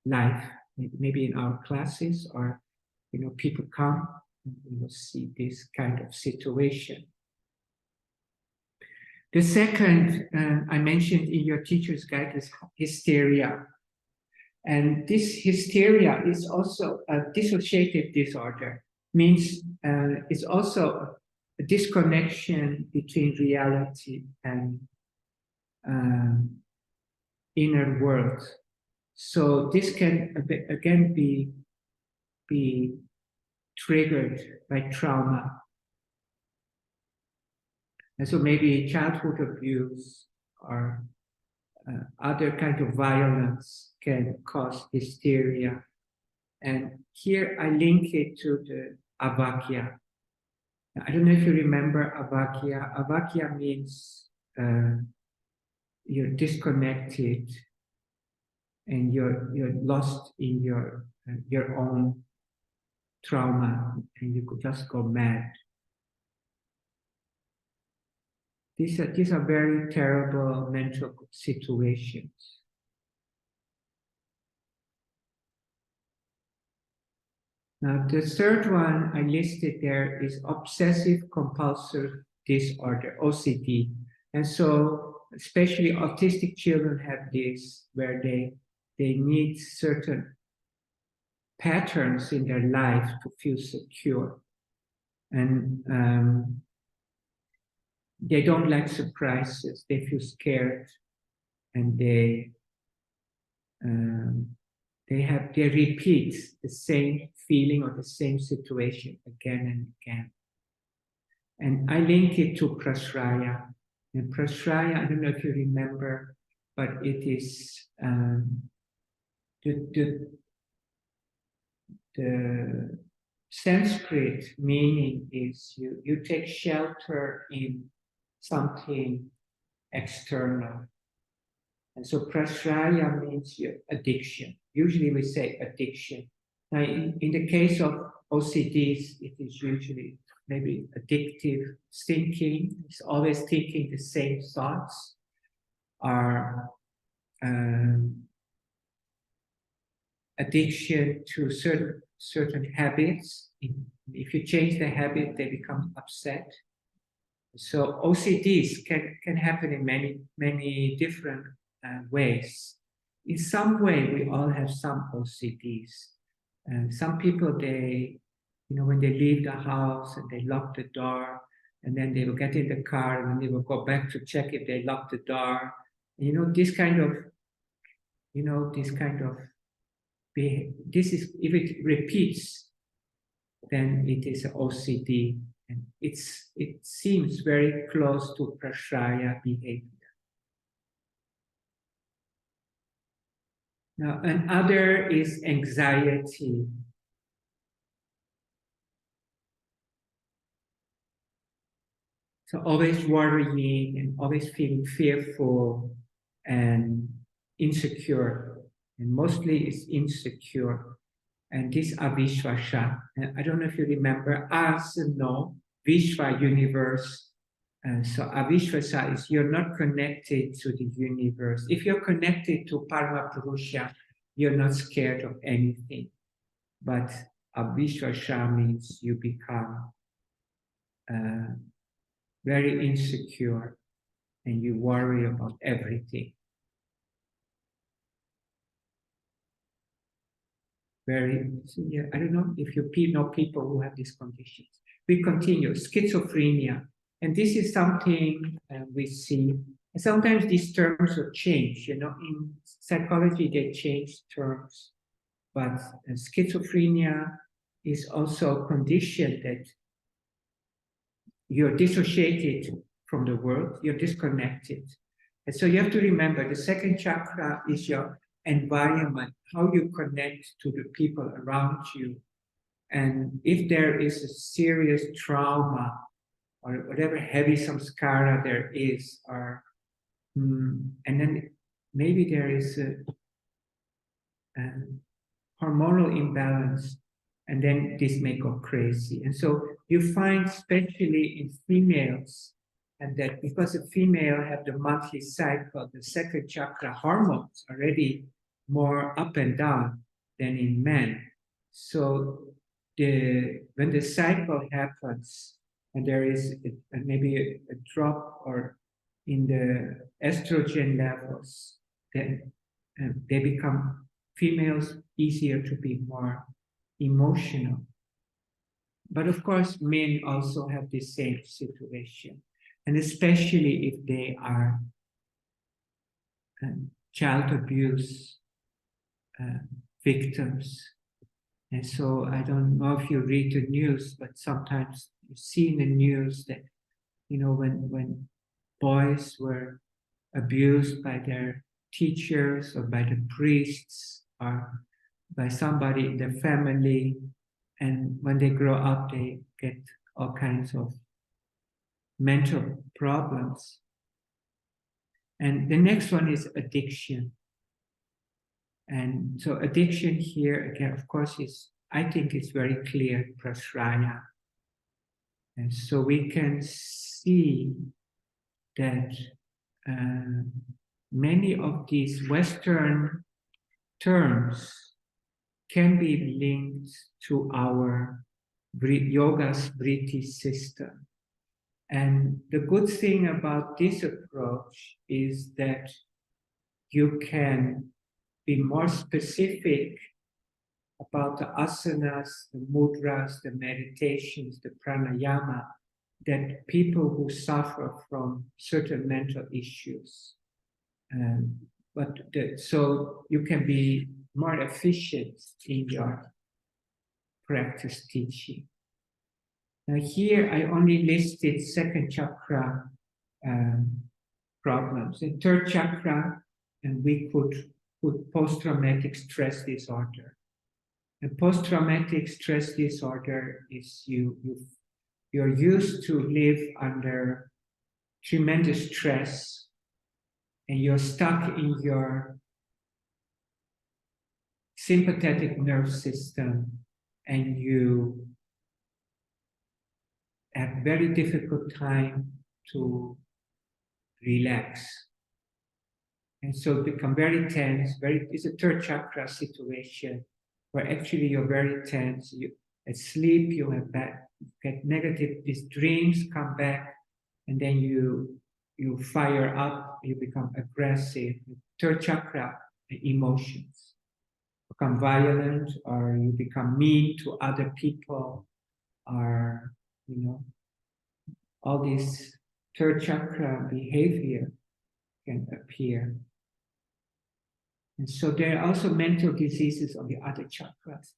life, maybe in our classes, or people come and we will see this kind of situation. The second I mentioned in your teacher's guide is hysteria. And this hysteria is also a dissociative disorder, means it's also a disconnection between reality and inner world. So this can again be triggered by trauma. And so maybe childhood abuse or other kind of violence can cause hysteria. And here I link it to the avakya. I don't know if you remember avakya. Avakya means you're disconnected and you're lost in your own trauma, and you could just go mad. These are very terrible mental situations. Now, the third one I listed there is obsessive compulsive disorder, OCD. And so, especially autistic children have this, where they need certain patterns in their life to feel secure. And they don't like surprises, they feel scared, and they repeat the same feeling or the same situation again and again. And I link it to prasraya. And prasraya, I don't know if you remember, but it is the Sanskrit meaning is you take shelter in something external. And so prasraya means addiction. Usually we say addiction. Now in the case of OCDs, it is usually maybe addictive thinking. It's always thinking the same thoughts, or addiction to certain habits. If you change the habit, they become upset. So OCDs can happen in many different ways. In some way, we all have some OCDs. And some people, when they leave the house and they lock the door, and then they will get in the car and then they will go back to check if they locked the door. This kind of this is, if it repeats, then it is OCD, and it seems very close to prasraya behavior. Now, another is anxiety. So always worrying and always feeling fearful and insecure, and mostly it's insecure. And this avishvasha. I don't know if you remember, as no, Vishva, universe. So avishvasa is you're not connected to the universe. If you're connected to Parama Purusha, you're not scared of anything. But avishvasa means you become very insecure and you worry about everything. I don't know if you know people who have these conditions. We continue, schizophrenia. And this is something we see Sometimes these terms will change, you know, in psychology they change terms, but schizophrenia is also a condition that you're dissociated from the world, you're disconnected. And so you have to remember the second chakra is your environment, how you connect to the people around you. And if there is a serious trauma or whatever heavy samskara there is, or and then maybe there is a hormonal imbalance, and then this may go crazy. And so you find, especially in females, and that because the female have the monthly cycle, the second chakra hormones already more up and down than in men. So when the cycle happens and there is maybe a drop or in the estrogen levels, then they become females easier to be more emotional. But of course, men also have the same situation, and especially if they are child abuse victims. And so I don't know if you read the news, but sometimes you see in the news that, you know, when boys were abused by their teachers or by the priests or by somebody in their family, and when they grow up, they get all kinds of mental problems. And the next one is addiction. And so addiction here, again, of course, I think it's very clear, prasraya. And so we can see that many of these Western terms can be linked to our yoga's vritti system. And the good thing about this approach is that you can be more specific about the asanas, the mudras, the meditations, the pranayama, that people who suffer from certain mental issues. So you can be more efficient in your practice teaching. Now here I only listed second chakra problems. In third chakra, and we could put post-traumatic stress disorder. And post-traumatic stress disorder is you're used to live under tremendous stress, and you're stuck in your sympathetic nerve system, and you have very difficult time to relax. And so become very tense, it's a third chakra situation where actually you're very tense. At sleep, you get negative, these dreams come back, and then you fire up, you become aggressive. Third chakra, emotions. Become violent, or you become mean to other people, or, you know, all this third chakra behavior can appear. And so there are also mental diseases on the other chakras.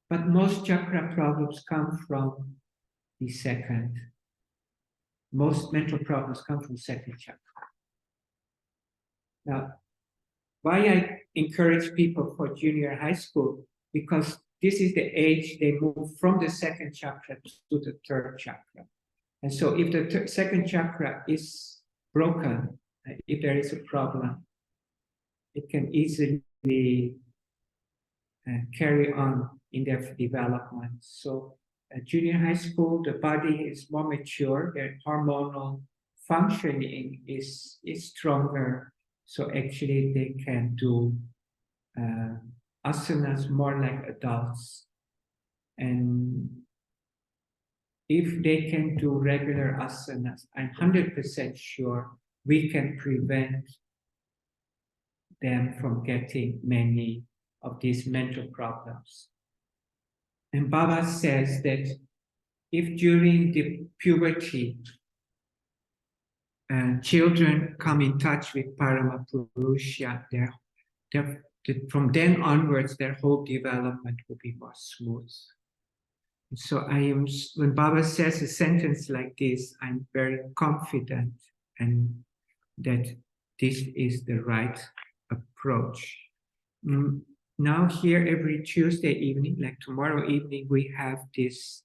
But most chakra problems come from the second. Most mental problems come from second chakra. Now, why I encourage people for junior high school, because this is the age they move from the second chakra to the third chakra. And so if the second chakra is broken, if there is a problem, it can easily carry on in their development. So junior high school, the body is more mature, their hormonal functioning is stronger. So actually they can do asanas more like adults. And if they can do regular asanas, I'm 100% sure we can prevent them from getting many of these mental problems. And Baba says that if during the puberty children come in touch with Paramapurusha, from then onwards, their whole development will be more smooth. So when Baba says a sentence like this, I'm very confident and that this is the right approach. Now here every Tuesday evening, like tomorrow evening, we have this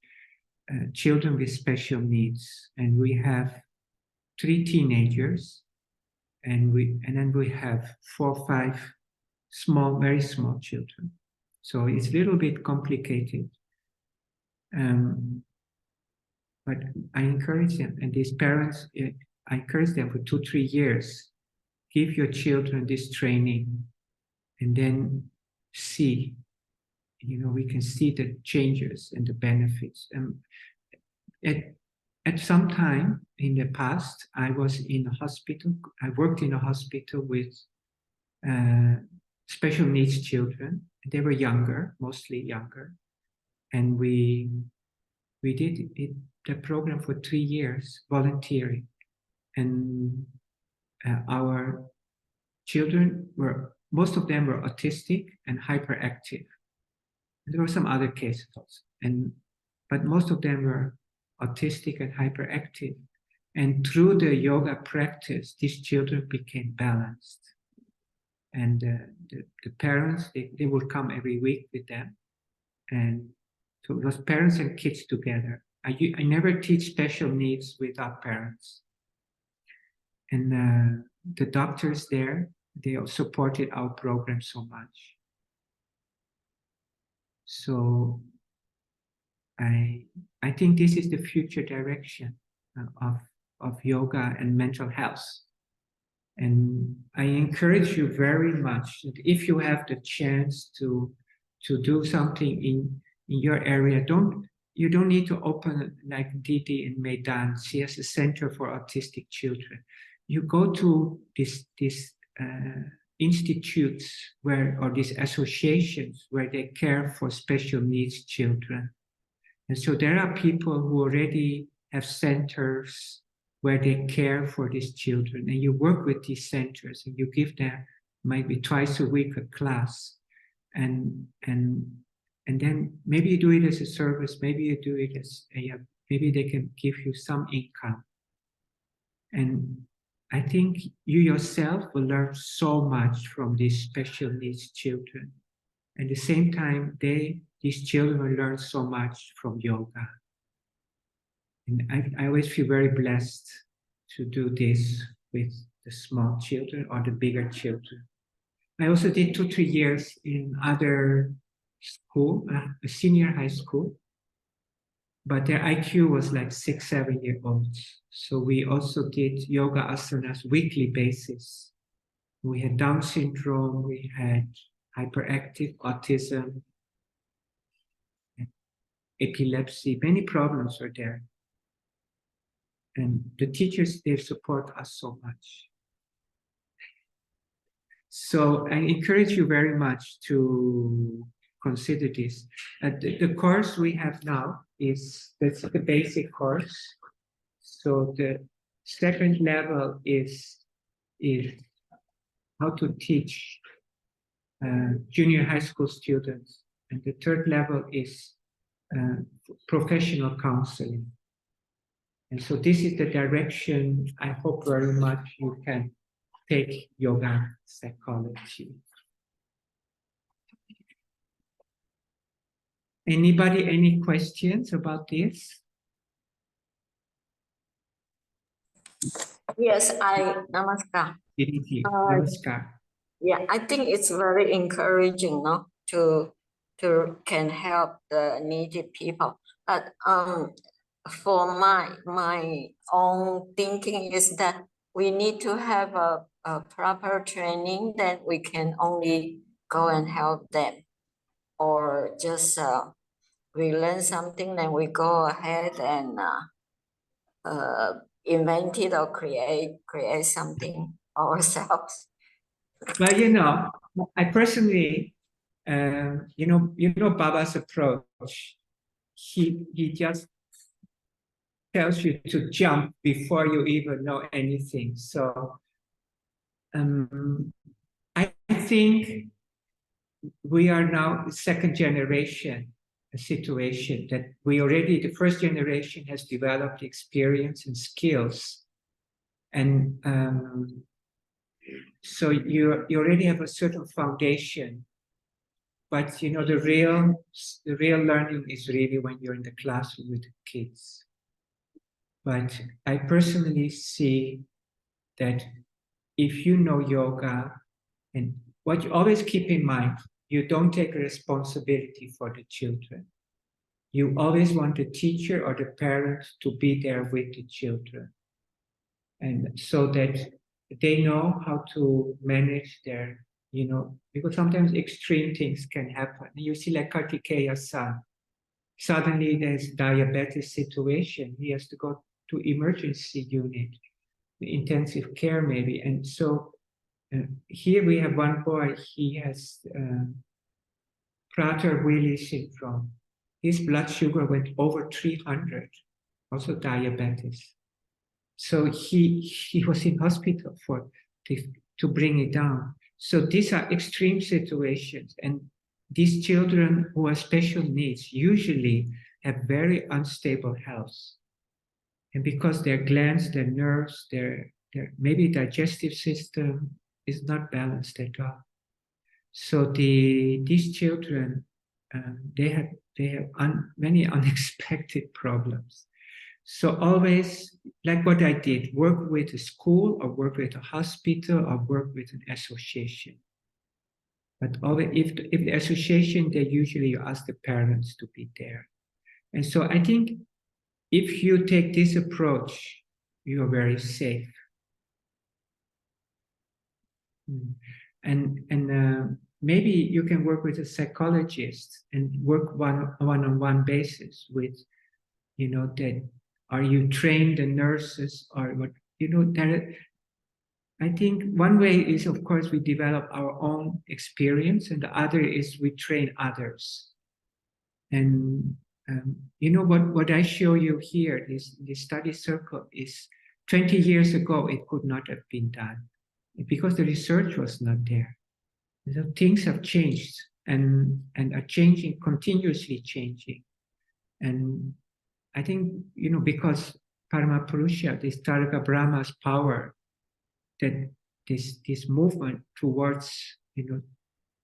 children with special needs, and we have 3 teenagers, and then we have 4 or 5 very small children. So it's a little bit complicated. But I encourage them, and these parents, I encourage them for 2-3 years. Give your children this training, and then see, we can see the changes and the benefits. At some time in the past, I was in a hospital. I worked in a hospital with special needs children. They were younger, mostly younger, and we did the program for 3 years, volunteering, and our children most of them were autistic and hyperactive. There were some other cases also, but most of them were autistic and hyperactive. And through the yoga practice, these children became balanced. And the parents, they would come every week with them. And so it was parents and kids together. I never teach special needs without parents. And the doctors there, they supported our program so much. So I think this is the future direction of yoga and mental health. And I encourage you very much that if you have the chance to do something in your area, you don't need to open like Didi in Medan. She has a center for autistic children. You go to these institutes or these associations where they care for special needs children. And so there are people who already have centers where they care for these children, and you work with these centers and you give them maybe twice a week a class, and then maybe you do it as a service, maybe you do it as maybe they can give you some income. And I think you yourself will learn so much from these special needs children. At the same time, these children will learn so much from yoga. And I always feel very blessed to do this with the small children or the bigger children. I also did 2-3 years in other school, a senior high school, but their IQ was like 6-7 year olds. So we also did yoga asanas weekly basis. We had Down syndrome, we had hyperactive autism, epilepsy, many problems were there. And the teachers, they support us so much. So I encourage you very much to consider this. The course we have now that's the basic course. So the second level is how to teach junior high school students. And the third level is professional counseling. And so this is the direction I hope very much you can take yoga psychology. Anybody, any questions about this? Yes, namaskar. Namaskar. Yeah, I think it's very encouraging, no, to can help the needy people. But for my own thinking is that we need to have a proper training that we can only go and help them, or just we learn something, then we go ahead and invent it or create something ourselves. Well, I personally, Baba's approach. He just tells you to jump before you even know anything. So I think we are now second generation situation that we already, the first generation has developed experience and skills. And so you already have a certain foundation. But you know, the real learning is really when you're in the classroom with the kids. But I personally see that if you know yoga, and what you always keep in mind, you don't take responsibility for the children. You always want the teacher or the parent to be there with the children. And so that they know how to manage their, you know, because sometimes extreme things can happen. You see like Kartikeya's son, suddenly there's diabetes situation. He has to go to emergency unit, intensive care maybe. And so here we have one boy, he has Prader-Willi syndrome. His blood sugar went over 300, also diabetes. So he was in hospital to bring it down. So these are extreme situations, and these children who have special needs usually have very unstable health. And because their glands, their nerves, their maybe digestive system is not balanced at all. So these children, they have many unexpected problems. So always, like what I did, work with a school or work with a hospital or work with an association. But always, if the association, they usually ask the parents to be there. And so I think if you take this approach, you are very safe. And maybe you can work with a psychologist and work one-on-one basis with, you know, that are you trained the nurses or what, you know, that I think one way is, of course, we develop our own experience, and the other is we train others. And you know what I show you here, this study circle is 20 years ago, it could not have been done because the research was not there. So things have changed and are changing, continuously changing. And I think, you know, because Paramapurusha, this Taraka Brahma's power, that this movement towards, you know,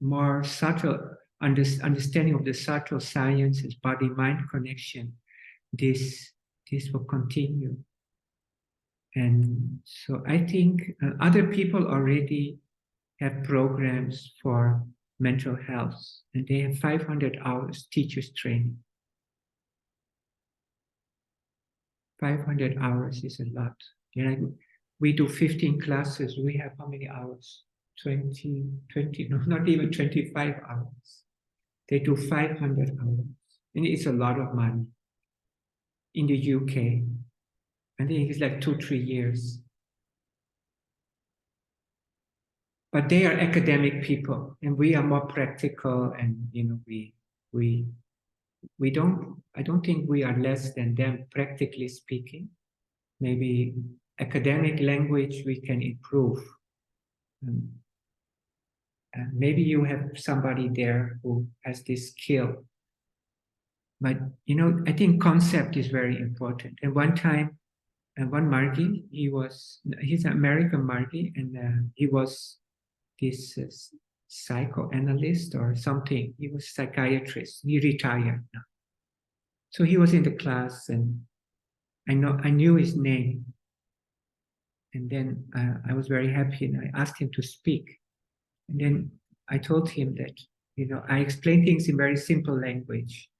more subtle understanding of the subtle sciences, body-mind connection, this will continue. And so I think other people already have programs for mental health, and they have 500 hours teachers training. 500 hours is a lot. You know, we do 15 classes. We have how many hours? 20, no, not even 25 hours. They do 500 hours. And it's a lot of money. In the UK, I think it's like 2-3 years. But they are academic people, and we are more practical, and you know, I don't think we are less than them, practically speaking. Maybe academic language we can improve. Maybe you have somebody there who has this skill. But you know, I think concept is very important. And one time, one Margi, he's an American Margi, and he was this psychoanalyst or something. He was a psychiatrist. He retired now. So he was in the class, and I knew his name. And then I was very happy, and I asked him to speak. And then I told him that, you know, I explain things in very simple language.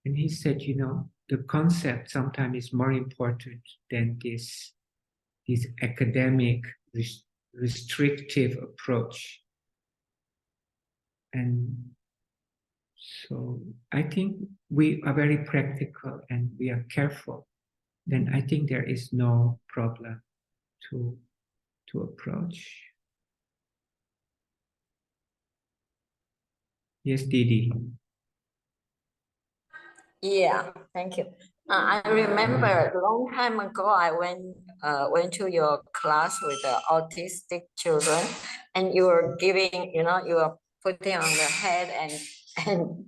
And he said, you know, the concept sometimes is more important than this academic restrictive approach. And so I think we are very practical and we are careful. Then I think there is no problem to approach. Yes, Didi. Yeah, thank you. I remember a long time ago, I went to your class with the autistic children, and you were giving, you were putting on the head and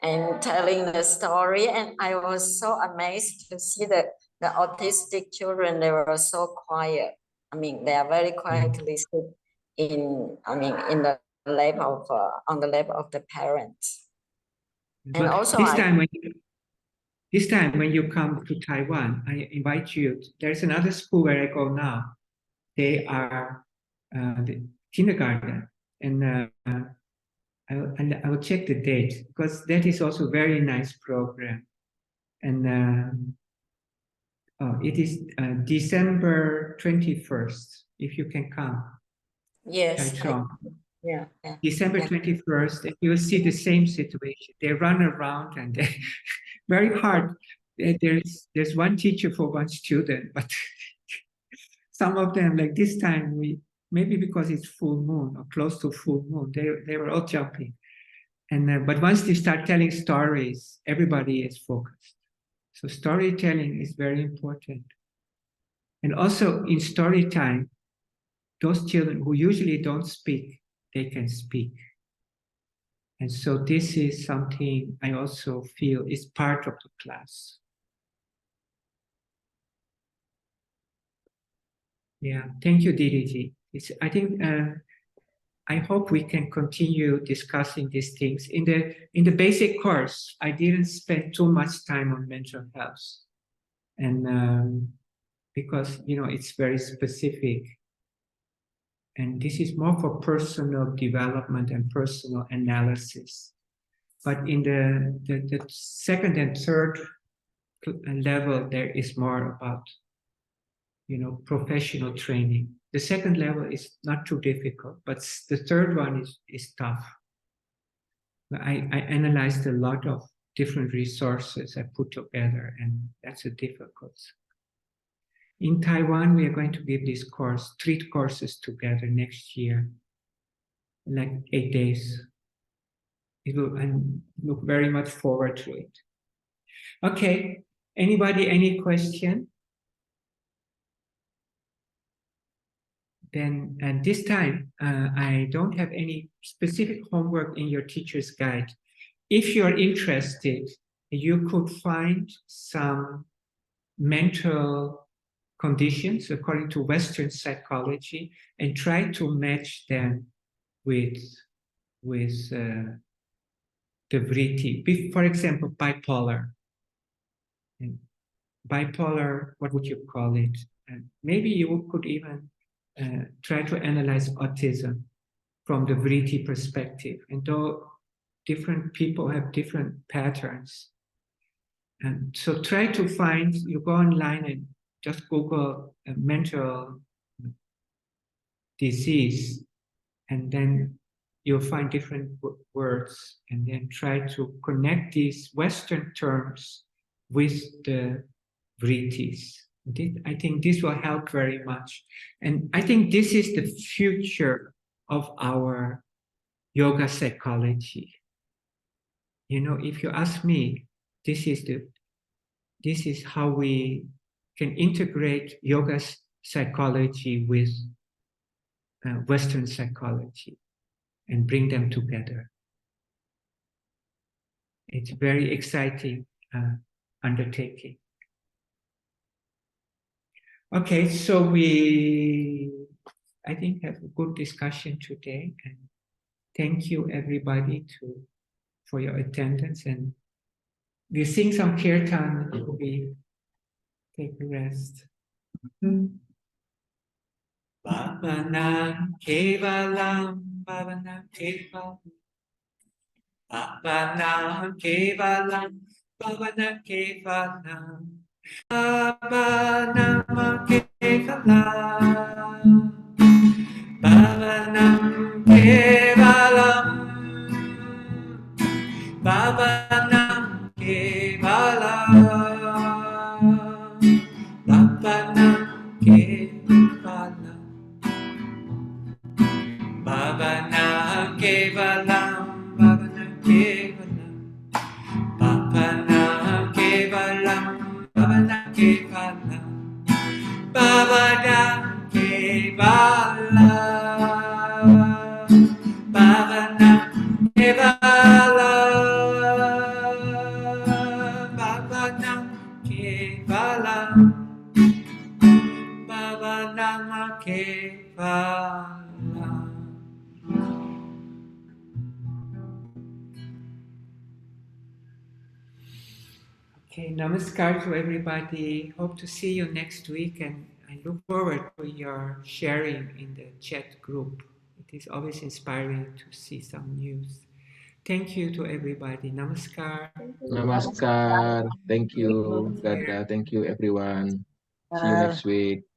and telling the story, and I was so amazed to see that the autistic children, they were so quiet. I mean, they are very quietly sit in the lap of on the lap of the parents. And But also, this time when you come to Taiwan, I invite you. There's another school where I go now. They are the kindergarten, and I will check the date because that is also a very nice program. And it is December 21st, if you can come. yes, Taichung. yeah. December Yeah. 21st, and you will see the same situation. They run around and they very hard. There's one teacher for one student, but some of them, like this time, maybe because it's full moon or close to full moon, they were all jumping. And but once they start telling stories, everybody is focused. So storytelling is very important. And also in story time, those children who usually don't speak, they can speak. And so this is something I also feel is part of the class. Yeah, thank you, DDG. I think I hope we can continue discussing these things. In the basic course, I didn't spend too much time on mental health, and because it's very specific, and this is more for personal development and personal analysis. But in the second and third level, there is more about professional training. The second level is not too difficult, but the third one is tough. I analyzed a lot of different resources I put together, and that's a difficult. In Taiwan, we are going to give this course, 3 courses together next year, like 8 days. I look very much forward to it. Okay, anybody, any question? Then, and this time, I don't have any specific homework in your teacher's guide. If you're interested, you could find some mental conditions according to Western psychology and try to match them with the vritti. For example, bipolar. And bipolar, what would you call it? And maybe you could even try to analyze autism from the vritti perspective. And though different people have different patterns, and so try to find, you go online and just Google a mental disease, and then you'll find different words, and then try to connect these Western terms with the vrittis. I think this will help very much. And I think this is the future of our yoga psychology. If you ask me, this is how we can integrate yoga psychology with Western psychology and bring them together. It's a very exciting undertaking. Okay, so I think, have a good discussion today, and thank you everybody for your attendance, and we'll sing some kirtan before we take a rest. Bhavanam kevalam, bhavanam kevalam, bhavanam kevalam, bhavanam kevalam, bhavanam kevalam, bhavanam kevalam, bhavanam kevalam, bhavanam kevalam. Bhavanam kevalam, bhavanam kevalam, bhavanam kevalam, Kevala. Bhavanam Kevala. Bhavanam Kevala. Bhavanam Kevala. Okay, namaskar to everybody. Hope to see you next week, and I look forward to your sharing in the chat group. It is always inspiring to see some news. Thank you to everybody. Namaskar. Namaskar. Thank you, Gada. Thank you, everyone. See you next week.